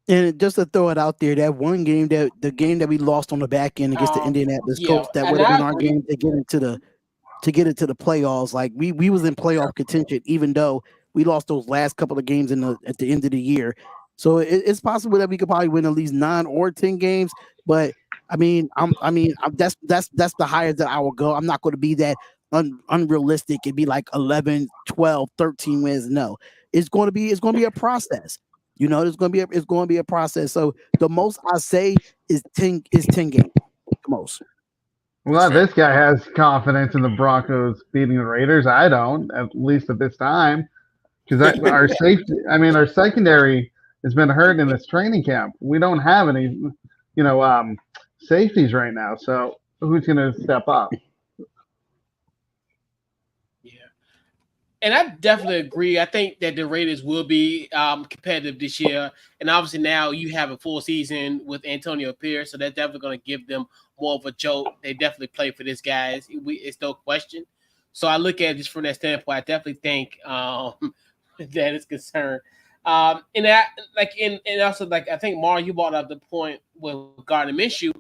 And just to throw it out there, that one game the game that we lost on the back end against the Indianapolis Colts, that would have been our game to get into the playoffs. Like we was in playoff contention, even though we lost those last couple of games at the end of the year. So it's possible that we could probably win at least 9 or 10 games. But that's the highest that I will go. I'm not going to be that unrealistic and be like 11, 12, 13 wins. No, it's going to be a process. It's going to be a process. So the most I say is 10 games, the most. Well, this guy has confidence in the Broncos beating the Raiders. I don't, at least at this time, because our secondary has been hurt in this training camp. We don't have any, safeties right now. So who's going to step up? And I definitely agree. I think that the Raiders will be competitive this year. And obviously now you have a full season with Antonio Pierce, so that's definitely going to give them more of a jolt. They definitely play for this, guys. It's no question. So I look at it just from that standpoint. I definitely think that is concerned. And also I think Mar, you brought up the point with Gardner Minshew.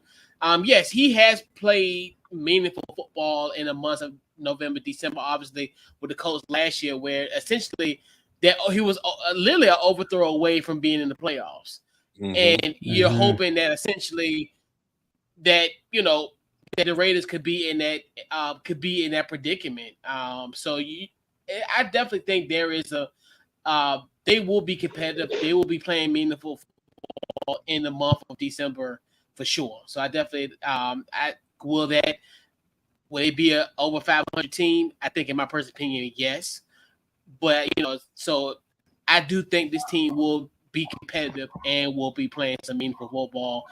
Yes, he has played meaningful football in the months of November, December, obviously with the Colts last year, where essentially that he was literally an overthrow away from being in the playoffs. And you're hoping that essentially that that the Raiders could be in that predicament. So I definitely think there is they will be competitive. They will be playing meaningful football in the month of December for sure. So I definitely will it be a over 500 team? I think, in my personal opinion, yes. But so I do think this team will be competitive and will be playing some meaningful football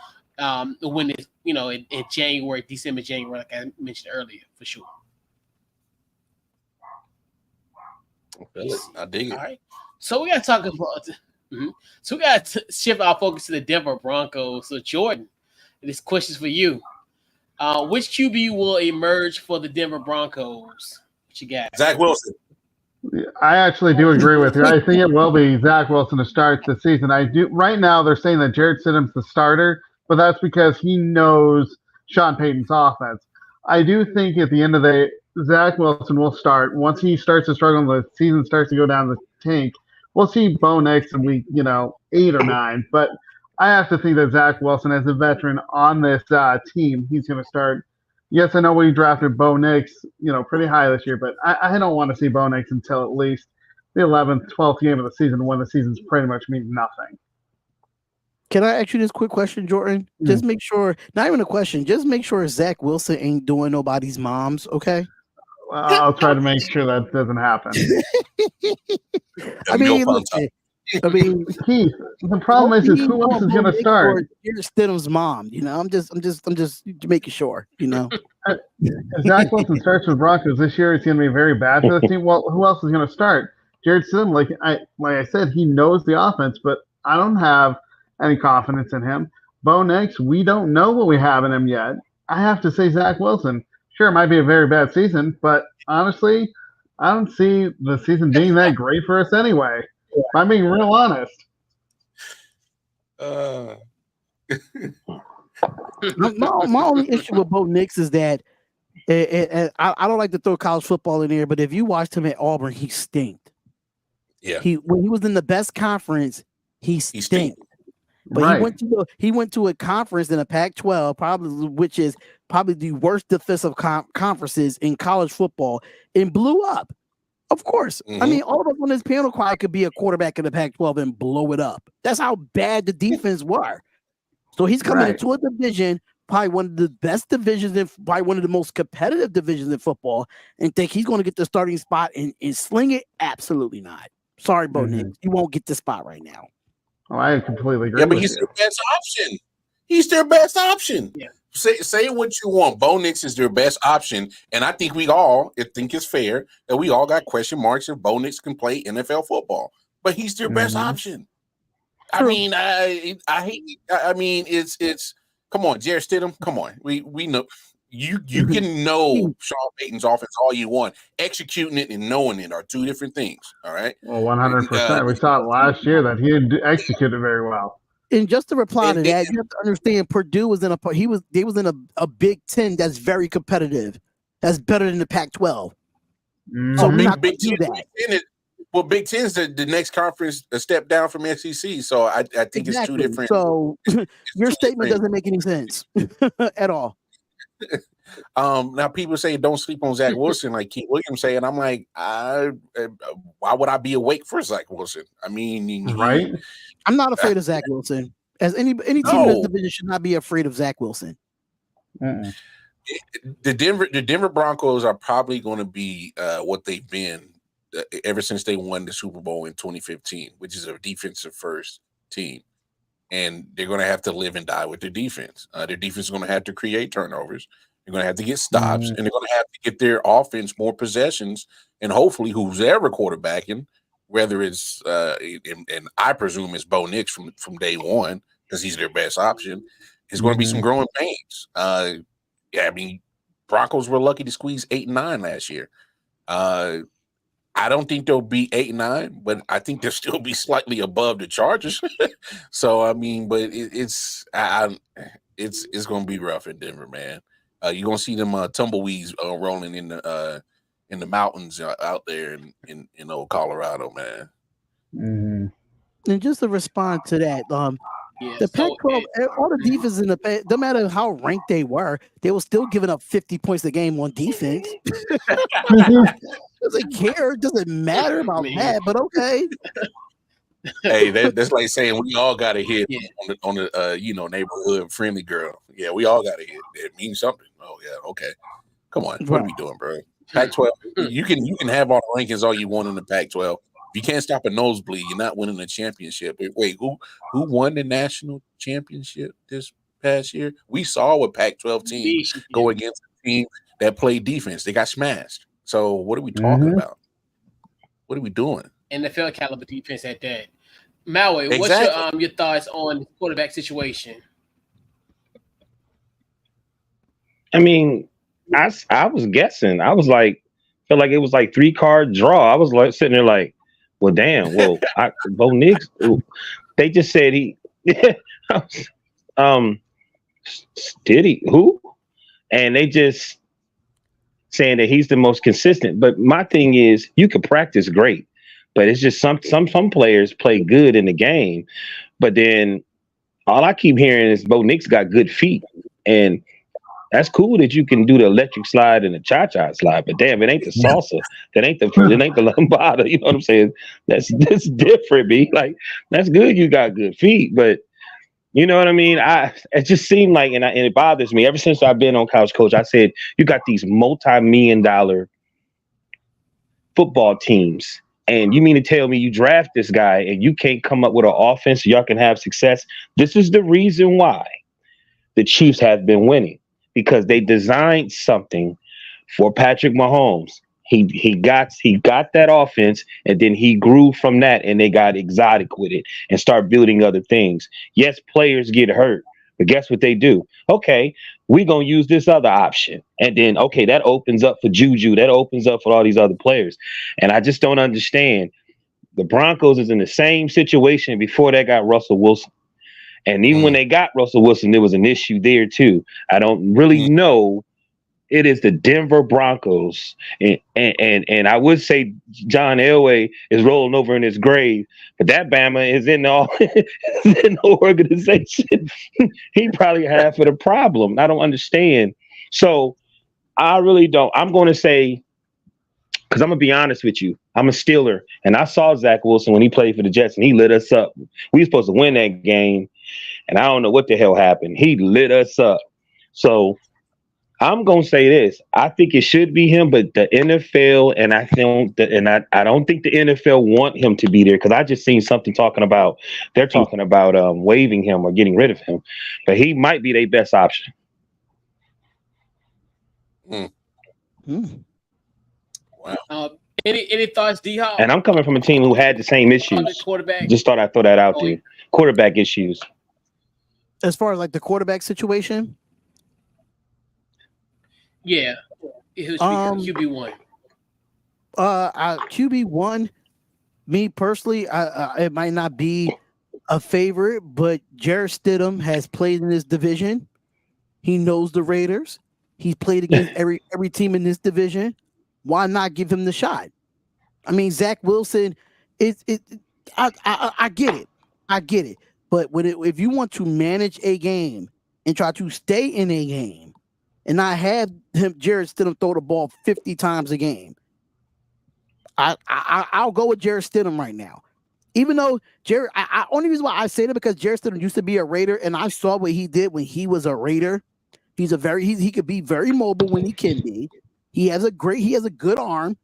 when it's in January, December, January, like I mentioned earlier, for sure. I dig it. All right, so we got to talk about. So we got to shift our focus to the Denver Broncos. So Jordan, this question's for you. Which QB will emerge for the Denver Broncos? What you got? Zach Wilson. I actually do agree with you. I think it will be Zach Wilson to start the season. I do. Right now, they're saying that Jarrett Stidham's the starter, but that's because he knows Sean Payton's offense. I do think at the end of the day, Zach Wilson will start. Once he starts to struggle and the season starts to go down the tank, we'll see Bo Nix in week 8 or 9. But I have to think that Zach Wilson, as a veteran on this team, he's going to start. Yes, I know we drafted Bo Nix, pretty high this year, but I don't want to see Bo Nix until at least the 11th, 12th game of the season, when the season's pretty much means nothing. Can I ask you this quick question, Jordan? Just make sure, not even a question, just make sure Zach Wilson ain't doing nobody's moms, okay? I'll try to make sure that doesn't happen. I mean, Keith, the problem is who else is going to start? Stidham's mom. I'm just making sure. If Zach Wilson starts with Broncos this year, it's going to be very bad for the team. Well, who else is going to start? Jarrett Stidham, like I said, he knows the offense, but I don't have any confidence in him. Bo Nix, we don't know what we have in him yet. I have to say Zach Wilson. Sure, it might be a very bad season, but honestly, I don't see the season being that great for us anyway. If I'm being real honest. My only issue with Bo Nix is that I don't like to throw college football in there, but if you watched him at Auburn, he stinked. Yeah. When he was in the best conference, he stinked. But Right. he went to a conference in a Pac-12, which is probably the worst defensive conferences in college football, and blew up. Of course. I mean, all of us on this panel could be a quarterback in the Pac-12 and blow it up. That's how bad the defense were. So he's coming into a division, probably one of the best divisions, probably one of the most competitive divisions in football, and think he's going to get the starting spot and sling it? Absolutely not. Sorry, Bo Nix. You won't get the spot right now. Oh, I completely agree. Yeah, but he's their best option. He's their best option. Yeah. Say what you want. Bo Nix is their best option, and I think we all think it's fair that we all got question marks if Bo Nix can play NFL football. But he's their best option. I mean, it's come on, Jarrett Stidham. Come on, we know you can know Sean Payton's offense all you want. Executing it and knowing it are two different things. All right. Well, 100%. We saw it last year that he didn't execute it very well. And just to reply to that, you have to understand Purdue was in they was in a Big Ten that's very competitive. That's better than the Pac-12. So we're not going to do that. Well, Big Ten's the next conference a step down from SEC. So I think it's two different. So your statement doesn't make any sense at all. Now people say don't sleep on Zach Wilson, like Keith Williams say, and I'm like, why would I be awake for Zach Wilson? I mean, right? I'm not afraid of Zach Wilson. As any team in this division should not be afraid of Zach Wilson. The Denver Broncos are probably going to be what they've been ever since they won the Super Bowl in 2015, which is a defensive first team. And they're going to have to live and die with their defense. Their defense is going to have to create turnovers. They're going to have to get stops, and they're going to have to get their offense more possessions. And hopefully, who's ever quarterbacking, whether it's and I presume it's Bo Nix from day one because he's their best option, is going to be some growing pains. Yeah, I mean, Broncos were lucky to squeeze 8 and 9 last year. I don't think they'll be 8 and 9, but I think they'll still be slightly above the Chargers. So I mean, but it's going to be rough in Denver, man. You're going to see them tumbleweeds rolling in the mountains out there in old Colorado, man. And just to respond to that, the Pac-12, all the defense in the no matter how ranked they were still giving up 50 points a game on defense. Doesn't care. Doesn't matter about that. But okay. Hey, that's like saying we all got a hit on the neighborhood friendly girl. Yeah, we all got a hit. It means something. Oh yeah, okay. Come on, what are we doing, bro? Pac-12. You can have all the rankings all you want in the Pac-12. If you can't stop a nosebleed, you're not winning the championship. Wait, who won the national championship this past year? We saw a Pac-12 team go against a team that played defense. They got smashed. So what are we talking about? What are we doing? NFL caliber defense at that. Maui, what's your thoughts on the quarterback situation? I mean, I was guessing. I was like, felt like it was like 3-card draw. I was like sitting there like, well, damn. Well, Bo Nix. They just said he. Did he? Who? And they just saying that he's the most consistent. But my thing is, you could practice great, but it's just some players play good in the game, but then all I keep hearing is Bo Nix got good feet, and that's cool that you can do the electric slide and the cha-cha slide, but damn, it ain't the salsa. That ain't the lambada. You know what I'm saying? That's different, B. Like, that's good. You got good feet, but you know what I mean? It just seemed like, and it bothers me. Ever since I've been on Couch Coach, I said, you got these multi-million-dollar football teams, and you mean to tell me you draft this guy and you can't come up with an offense so y'all can have success? This is the reason why the Chiefs have been winning, because they designed something for Patrick Mahomes. He got that offense, and then he grew from that, and they got exotic with it and start building other things. Yes, players get hurt, But guess what they do? Okay, we're going to use this other option. And then, okay, that opens up for Juju. That opens up for all these other players. And I just don't understand. The Broncos is in the same situation before they got Russell Wilson. And even when they got Russell Wilson, there was an issue there too. I don't really know. It is the Denver Broncos. And I would say John Elway is rolling over in his grave, but that Bama is in the organization. He probably half of the problem. I don't understand. So I really don't. I'm going to say, because I'm going to be honest with you, I'm a Steeler, and I saw Zach Wilson when he played for the Jets, and he lit us up. We were supposed to win that game, and I don't know what the hell happened. He lit us up. So I'm gonna say this. I think it should be him, but the NFL and I don't think the NFL want him to be there, because I just seen something talking about waiving him or getting rid of him. But he might be their best option. Wow. Any thoughts, D-Hop? And I'm coming from a team who had the same issues. Quarterback. Just thought I'd throw that out there. Quarterback issues. As far as like the quarterback situation. Yeah, it was QB1. QB1. Me personally, it might not be a favorite, but Jarrett Stidham has played in this division. He knows the Raiders. He's played against every team in this division. Why not give him the shot? I mean, Zach Wilson. I get it. I get it. But if you want to manage a game and try to stay in a game, and I have Jarrett Stidham throw the ball 50 times a game, I'll go with Jarrett Stidham right now. Even though Jarrett, only reason why I say that because Jarrett Stidham used to be a Raider, and I saw what he did when he was a Raider. He could be very mobile when he can be. He has a good arm,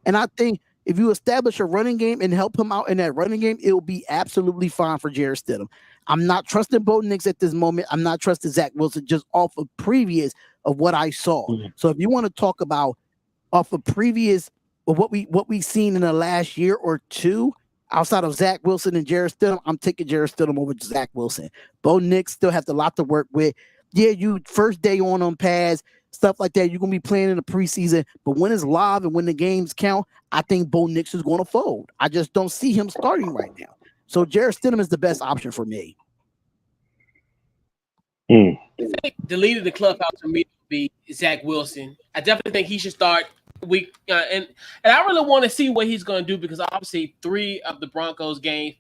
and I think if you establish a running game and help him out in that running game, it will be absolutely fine for Jarrett Stidham. I'm not trusting Bo Nix at this moment. I'm not trusting Zach Wilson just off of previous of what I saw. So if you want to talk about off of previous of what we've seen in the last year or two, outside of Zach Wilson and Jarrett Stidham, I'm taking Jarrett Stidham over Zach Wilson. Bo Nix still has a lot to work with. Yeah, you first day on pads, stuff like that. You're gonna be playing in the preseason, but when it's live and when the games count, I think Bo Nix is going to fold. I just don't see him starting right now. So Jarrett Stidham is the best option for me. I think the leader of the clubhouse for me would be Zach Wilson. I definitely think he should start week, and I really want to see what he's going to do, because obviously 3 of the Broncos games,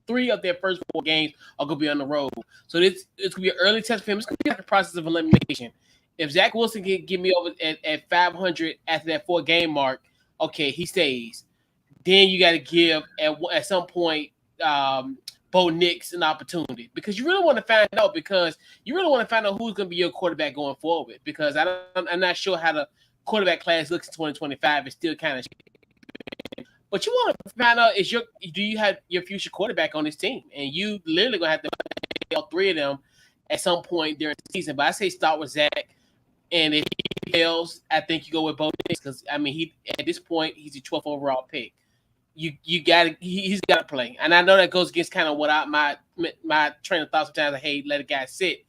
3 of their first 4 games are going to be on the road. So it's going to be an early test for him. It's going to be like a process of elimination. If Zach Wilson can get me over at 500 after that 4-game mark, okay, he stays. Then you got to give at some point Bo Nix an opportunity, because you really want to find out who's going to be your quarterback going forward, because I'm not sure how the quarterback class looks in 2025. It's still kind of, but you want to find out do you have your future quarterback on this team, and you literally going to have to play all 3 of them at some point during the season. But I say start with Zach, and if he fails, I think you go with Bo Nix, because I mean he at this point he's the 12th overall pick. He's got to play, and I know that goes against kind of what my train of thought sometimes. Like, hey, let a guy sit,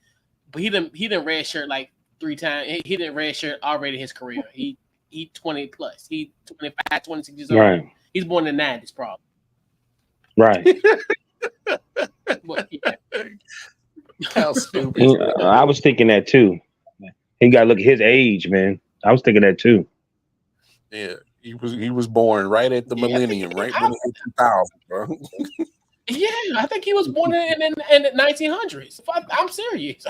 but he didn't red shirt like 3 times. He didn't red shirt already in his career. He 20 plus. He 25, 26 years old. Right. He's born in the 90s, probably. Right. But, yeah. How stupid. I was thinking that too. He got to look at his age, man. I was thinking that too. Yeah, he was born right at the millennium, right when it hit 2000, bro. Yeah, I think he was born in the 1900s. I'm serious.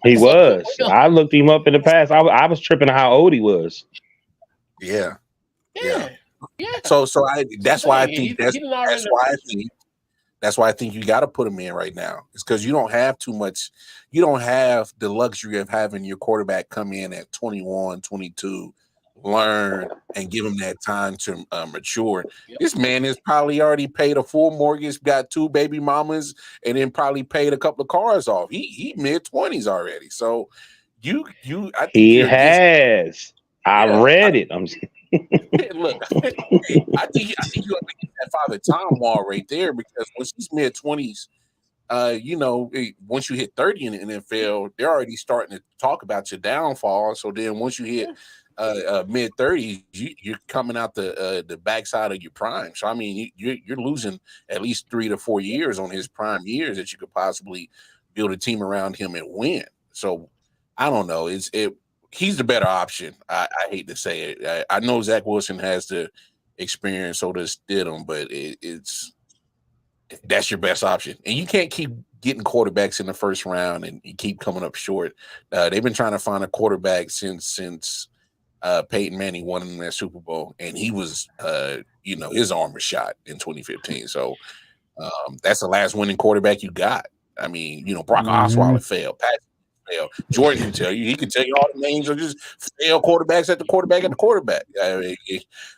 He was. I looked him up in the past. I was tripping how old he was. Yeah. Yeah. So that's why I think you got to put him in right now. It's because you don't have too much. You don't have the luxury of having your quarterback come in at 21, 22, learn and give him that time to mature. This man has probably already paid a full mortgage, got 2 baby mamas, and then probably paid a couple of cars off. He mid-20s already. So I think he has. I read it. Look, I think you have to get that Father Time wall right there because once he's mid-20s, once you hit 30 in the NFL, they're already starting to talk about your downfall. So then once you hit mid-30s, you're coming out the backside of your prime. So I mean, you're losing at least 3 to 4 years on his prime years that you could possibly build a team around him and win. So I don't know. He's the better option. I hate to say it. I know Zach Wilson has the experience, so does Stidham, but it's that's your best option. And you can't keep getting quarterbacks in the first round and you keep coming up short. They've been trying to find a quarterback since Peyton Manning won in that Super Bowl, and he was, his arm was shot in 2015. So that's the last winning quarterback you got. I mean, Brock Osweiler failed. Pat failed. Jordan can tell you. He can tell you all the names of just failed quarterbacks at the quarterback. I mean,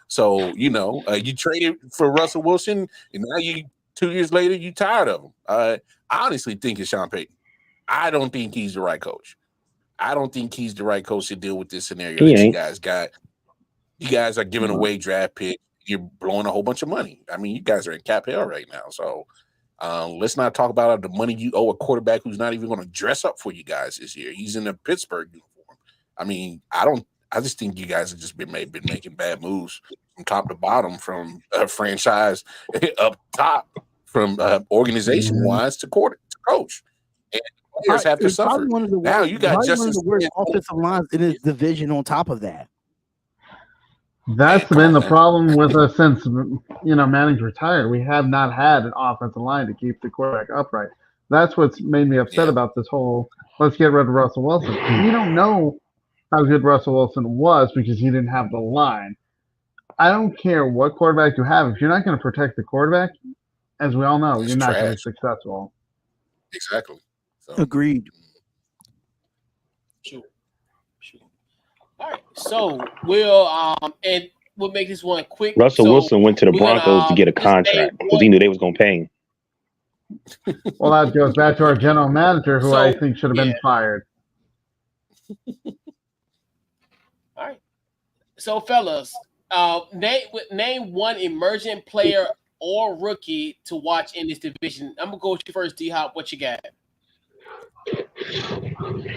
so, you traded for Russell Wilson, and now 2 years later, you tired of him. I honestly think it's Sean Payton. I don't think he's the right coach. I don't think he's the right coach to deal with this scenario that you guys got. You guys are giving away draft picks. You're blowing a whole bunch of money. I mean, you guys are in cap hell right now. So let's not talk about the money you owe a quarterback who's not even going to dress up for you guys this year. He's in a Pittsburgh uniform. I mean, I just think you guys have just been making bad moves from top to bottom, from franchise up top, from organization-wise to coach. And players have to suffer. Now you got just the worst offensive lines in his division on top of that. That's been the problem with us since Manning's retired. We have not had an offensive line to keep the quarterback upright. That's what's made me upset about this whole let's get rid of Russell Wilson. We don't know how good Russell Wilson was because he didn't have the line. I don't care what quarterback you have. If you're not going to protect the quarterback, as we all know, you're not going to be successful. Exactly. So. Agreed. Sure. All right. So we'll make this one quick. Russell Wilson went to the Broncos to get a contract because he knew they was going to pay him. Well, that goes back to our general manager, who I think should have been fired. All right. So, fellas, name one emerging player or rookie to watch in this division. I'm gonna go with you first, D-Hop. What you got?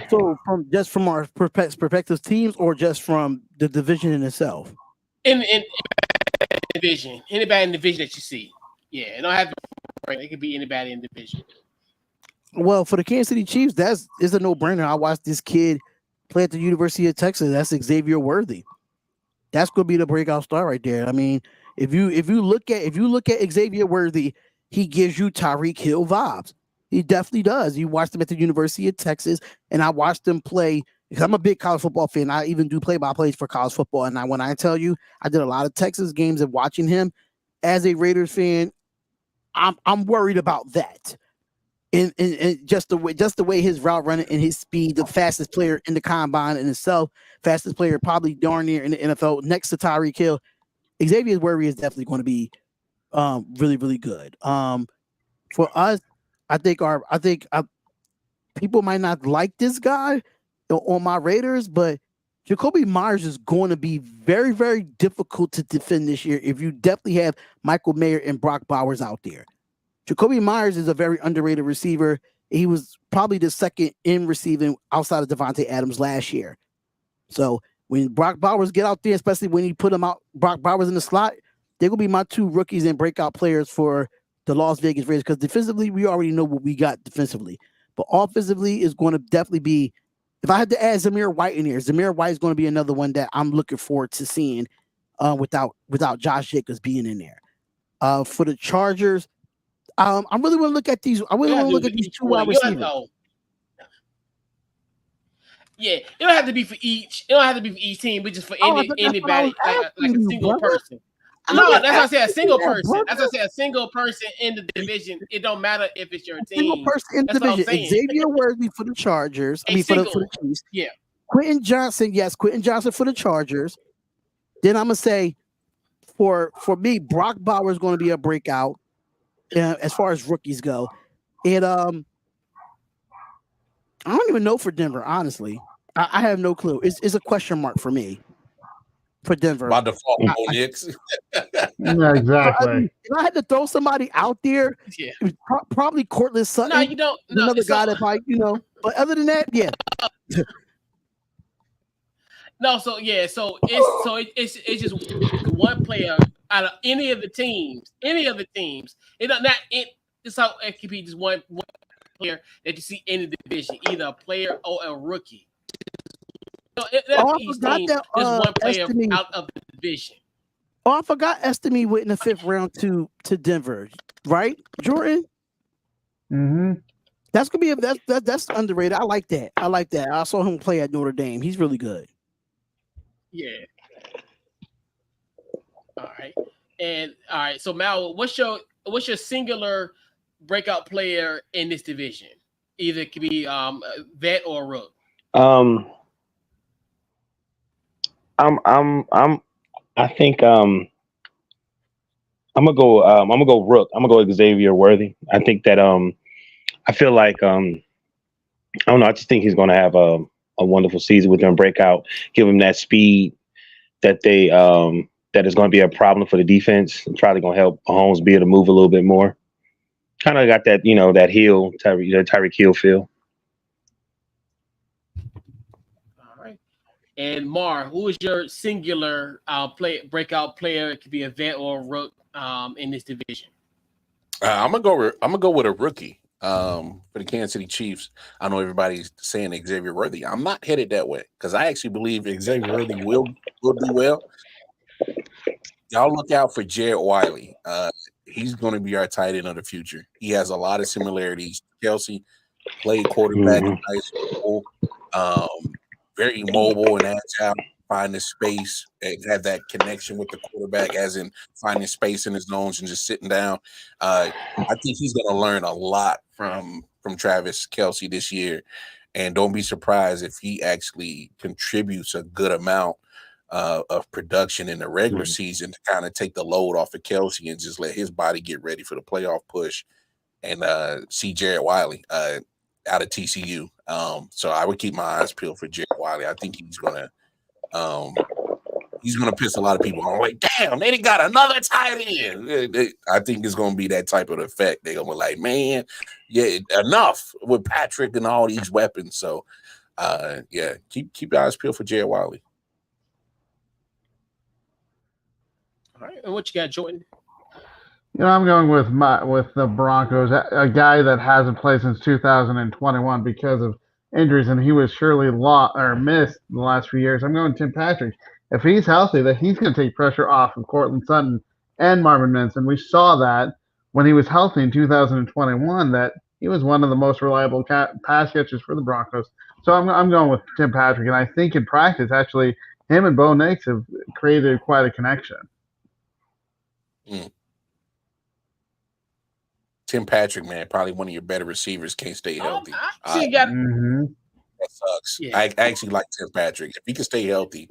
So, from our perspective teams, or just from the division in itself? In division, anybody in the division that you see. Yeah, it don't have to. It could be anybody in the division. Well, for the Kansas City Chiefs, it's a no-brainer. I watched this kid play at the University of Texas. That's Xavier Worthy. That's going to be the breakout star right there. I mean, if you look at Xavier Worthy, he gives you Tyreek Hill vibes. He definitely does. You watched him at the University of Texas, and I watched him play because I'm a big college football fan. I even do play-by-plays for college football, and when I tell you, I did a lot of Texas games and watching him as a Raiders fan, I'm worried about that. And just the way his route running and his speed, the fastest player in the combine in itself, fastest player probably darn near in the NFL next to Tyreek Hill. Xavier Worthy is definitely going to be really, really good. For us, I think people might not like this guy on my Raiders, but Jacoby Myers is going to be very, very difficult to defend this year if you definitely have Michael Mayer and Brock Bowers out there. Jacoby Myers is a very underrated receiver. He was probably the second in receiving outside of Devontae Adams last year. So when Brock Bowers get out there, especially when he put Brock Bowers in the slot, they're going to be my two rookies and breakout players for the Las Vegas Raiders, because defensively, we already know what we got defensively. But offensively is going to definitely be, if I had to add Zamir White in here, Zamir White is going to be another one that I'm looking forward to seeing without Josh Jacobs being in there. For the Chargers, I really want to look at these. I really want to look at these two wide receivers. Yeah, it don't have to be for each. It don't have to be for each team, but just for anybody, like a single person. No, that's what I said. A single person. That's what I said. A single person in the division. It don't matter if it's your team. Single person in the division. Xavier Worthy for the Chargers. For the Chiefs. Yeah. Quentin Johnson. Yes, Quentin Johnson for the Chargers. Then I'm gonna say, for me, Brock Bowers is going to be a breakout as far as rookies go, and I don't even know for Denver. Honestly, I have no clue. It's a question mark for me. for Denver. By default, Bo Nix. Yeah, exactly. If I had to throw somebody out there, Yeah. it was probably Cortland Sutton. No, you don't. No, another so, guy that might, But other than that, yeah. No, so yeah, so it's just one player out of any of the teams. It it's how it could be just one player that you see in the division, either a player or a rookie. So each team, there's one player out of the division. Oh, I forgot Estime went in the 5th round to Denver, right, Jordan? Mm-hmm. That's gonna be that's underrated. I like that. I saw him play at Notre Dame. He's really good. Yeah. All right. So Mal, what's your singular breakout player in this division? Either it could be vet or rook. I think I'm gonna go rook. I'm gonna go Xavier Worthy. I think that I feel like I don't know. I just think he's gonna have a wonderful season with them breakout, give him that speed that they that is going to be a problem for the defense. And probably going to help Mahomes be able to move a little bit more. Kind of got that that Hill Tyreek Hill feel. All right. And Mar, who is your singular breakout player? It could be a vet or a rook in this division. I'm gonna go with a rookie. For the Kansas City Chiefs, I know everybody's saying Xavier Worthy. I'm not headed that way because I actually believe Xavier Worthy will do well. Y'all look out for Jared Wiley. He's going to be our tight end of the future. He has a lot of similarities. Kelsey played quarterback in high school, very mobile and agile, finding space, and have that connection with the quarterback, as in finding space in his zones and just sitting down. I think he's going to learn a lot from Travis Kelce this year, and don't be surprised if he actually contributes a good amount of production in the regular season to kind of take the load off of Kelce and just let his body get ready for the playoff push, and see Jared Wiley out of TCU. So I would keep my eyes peeled for Jared Wiley. I think he's gonna piss a lot of people off. Like, damn, they got another tight end. I think it's gonna be that type of effect. They're gonna be like, man, yeah, enough with Patrick and all these weapons. So yeah, keep your eyes peeled for Jared Wiley. All right, and what you got, Jordan? I'm going with the Broncos, a guy that hasn't played since 2021 because of injuries, and he was surely missed the last few years. I'm going Tim Patrick. If he's healthy, that he's going to take pressure off of Cortland Sutton and Marvin Mims, and we saw that when he was healthy in 2021, that he was one of the most reliable pass catchers for the Broncos. So I'm going with Tim Patrick, and I think in practice, actually, him and Bo Nix have created quite a connection. Tim Patrick, man, probably one of your better receivers, can't stay healthy. That sucks. Yeah. I actually like Tim Patrick. If he can stay healthy,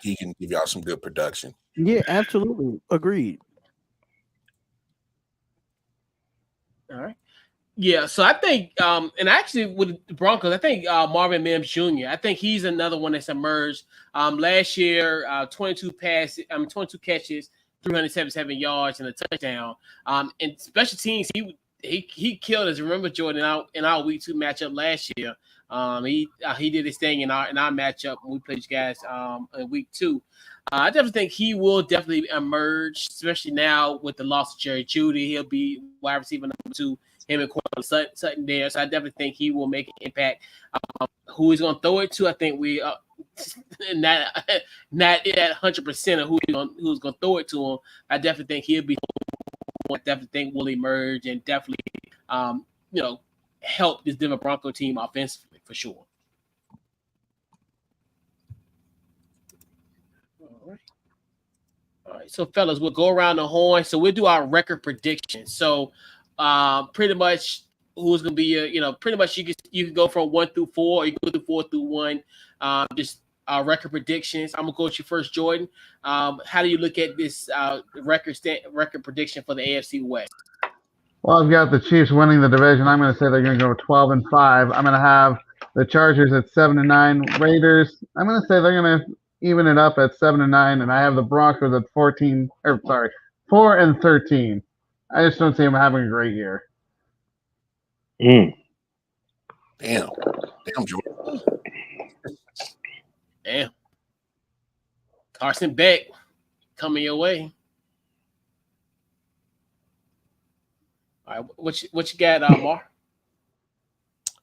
he can give y'all some good production. Yeah, absolutely. Agreed. All right. Yeah, so I think, and actually with the Broncos, I think Marvin Mims Jr., I think he's another one that's emerged. Last year, 22 catches, 377 yards and a touchdown. And special teams, he killed us. Remember, Jordan, in our week 2 matchup last year. He did his thing in our matchup when we played you guys in week 2. I definitely think he will definitely emerge, especially now with the loss of Jerry Jeudy. He'll be wide receiver number 2. Him and Cortland Sutton there, so I definitely think he will make an impact. Who he's going to throw it to, I think we not at 100% of who's going to throw it to him. I definitely think he'll be. I definitely think will emerge and definitely, help this Denver Bronco team offensively for sure. All right. So fellas, we'll go around the horn. So we'll do our record predictions. So. Pretty much who's going to be, pretty much you can go from 1 through 4, or you go through 4 through 1. Just record predictions. I'm going to go with you first, Jordan. How do you look at this record prediction for the AFC West? Well, I've got the Chiefs winning the division. I'm going to say they're going to go 12-5. I'm going to have the Chargers at 7-9. Raiders, I'm going to say they're going to even it up at 7-9, and I have the Broncos at 4-13. I just don't see them having a great year. Mm. Damn, Jordan. Damn. Carson Beck coming your way. All right, what you got, Mar?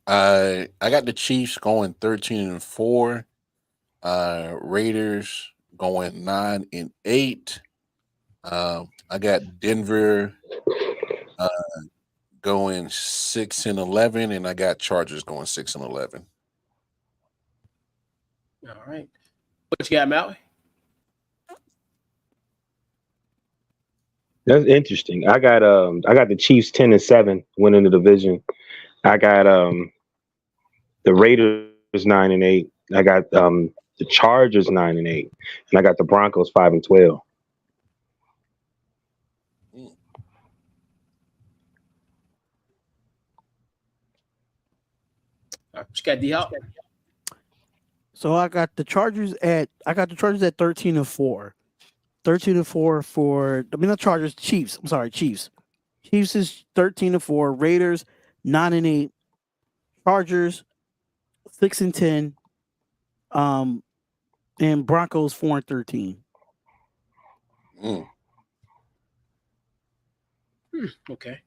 I got the Chiefs going 13-4. Raiders going 9-8. I got Denver going 6-11, and I got Chargers going 6-11. All right. What you got, Maui? That's interesting. I got the Chiefs 10-7 winning the division. I got the Raiders 9-8. I got the Chargers 9-8, and I got the Broncos 5-12. What you got, D-Hop? So I got the Chargers at 13-4. 13-4 for not Chargers, Chiefs. I'm sorry, Chiefs. Chiefs is 13-4. Raiders 9-8. Chargers 6-10. And Broncos 4-13. Okay.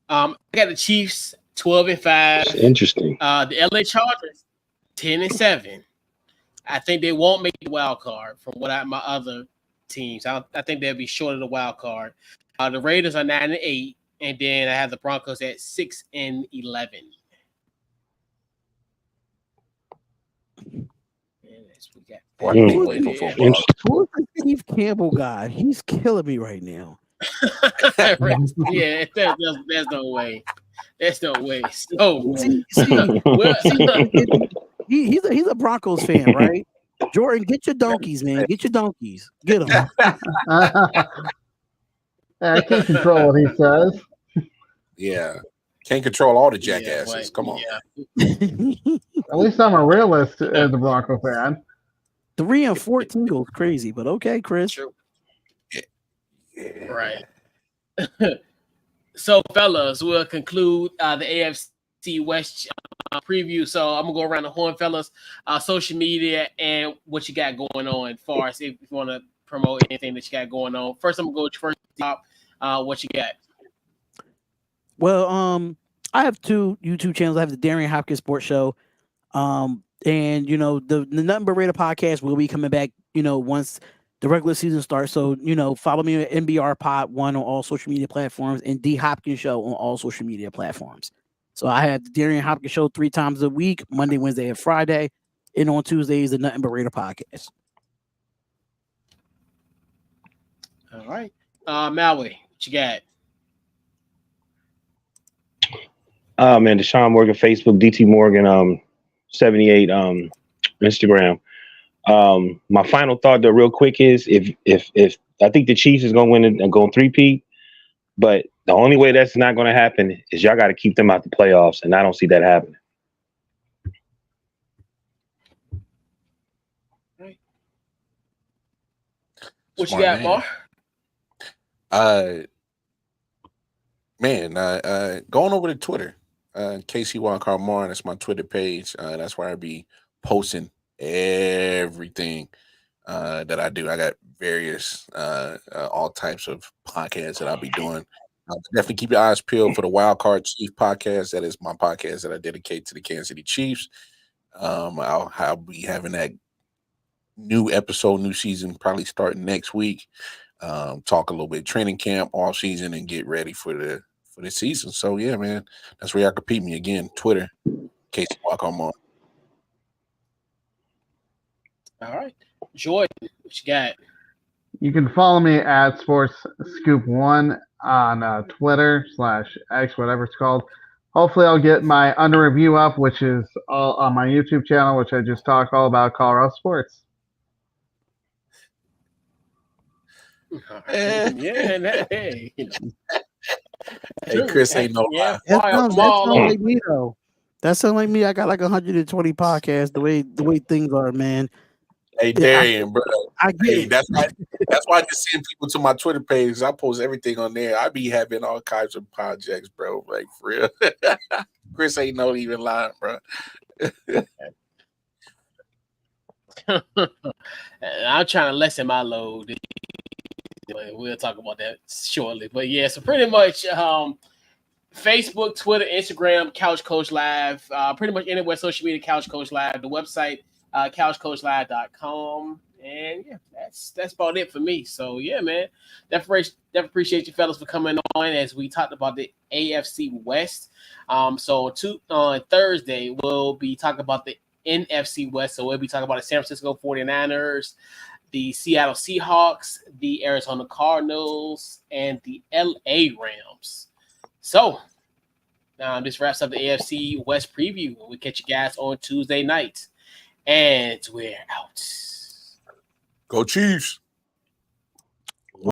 I got the Chiefs 12-5. Interesting. The LA Chargers 10-7. I think they won't make the wild card from my other teams. I think they'll be short of the wild card. The Raiders are 9-8, and then I have the Broncos at 6-11. Who's the Steve Campbell guy? He's killing me right now. Yeah, there's no way. There's no way. So, he's a Broncos fan, right? Jordan, get your donkeys, man. Get your donkeys. Get them. I can't control what he says. Yeah. Can't control all the jackasses. Come on. Yeah. At least I'm a realist as a Bronco fan. 3-14 goes crazy, but okay, Chris. True. Right. So, fellas, we'll conclude the AFC West preview. So, I'm gonna go around the horn, fellas. Social media and what you got going on, as far as if you want to promote anything that you got going on. First, I'm gonna go first. What you got? Well, I have 2 YouTube channels. I have the Darian Hopkins Sports Show, and the Nothing But Raider podcast will be coming back. Once the regular season starts. So follow me at NBR Pod 1 on all social media platforms and D Hopkins Show on all social media platforms. So I have the Darian Hopkins Show 3 times a week: Monday, Wednesday, and Friday, and on Tuesdays the Nothing But Raider podcast. All right, Maui, what you got? Man, Deshaun Morgan, Facebook, DT Morgan, 78, Instagram. My final thought, though, real quick, is if I think the Chiefs is going to win and go 3-peat, but the only way that's not going to happen is y'all got to keep them out the playoffs, and I don't see that happening. Right. What you got, Mar? Going over to Twitter. KC Wildcard Martin, that's my Twitter page. That's where I be posting everything that I do. I got various all types of podcasts that I'll be doing. Definitely keep your eyes peeled for the Wildcard Chief podcast. That is my podcast that I dedicate to the Kansas City Chiefs. I'll be having that new episode, new season, probably starting next week. Talk a little bit training camp all season and get ready for the season. So yeah, man, that's where y'all can peep me again. Twitter, Casey Walker on. All right, Jordan, what you got? You can follow me at Sports Scoop 1 on Twitter /X, whatever it's called. Hopefully, I'll get my under review up, which is all on my YouTube channel, which I just talk all about Colorado sports. Hey, Chris ain't no lie. That sounds like me though. That sounds like me. I got like 120 podcasts. The way things are, man. Hey, Darian, bro. I get Hey, it. that's why I just send people to my Twitter page. I post everything on there. I be having all kinds of projects, bro. Like for real. Chris ain't no even lying, bro. I'm trying to lessen my load. We'll talk about that shortly. But yeah, so pretty much Facebook, Twitter, Instagram, Couch Coach Live, pretty much anywhere social media, Couch Coach Live, the website, CouchCoachLive.com. And yeah, that's about it for me. So yeah, man, definitely appreciate you fellas for coming on as we talked about the AFC West. So on Thursday, we'll be talking about the NFC West. So we'll be talking about the San Francisco 49ers, the Seattle Seahawks, the Arizona Cardinals, and the LA Rams. So this wraps up the AFC West preview. We'll catch you guys on Tuesday night. And we're out. Go Chiefs.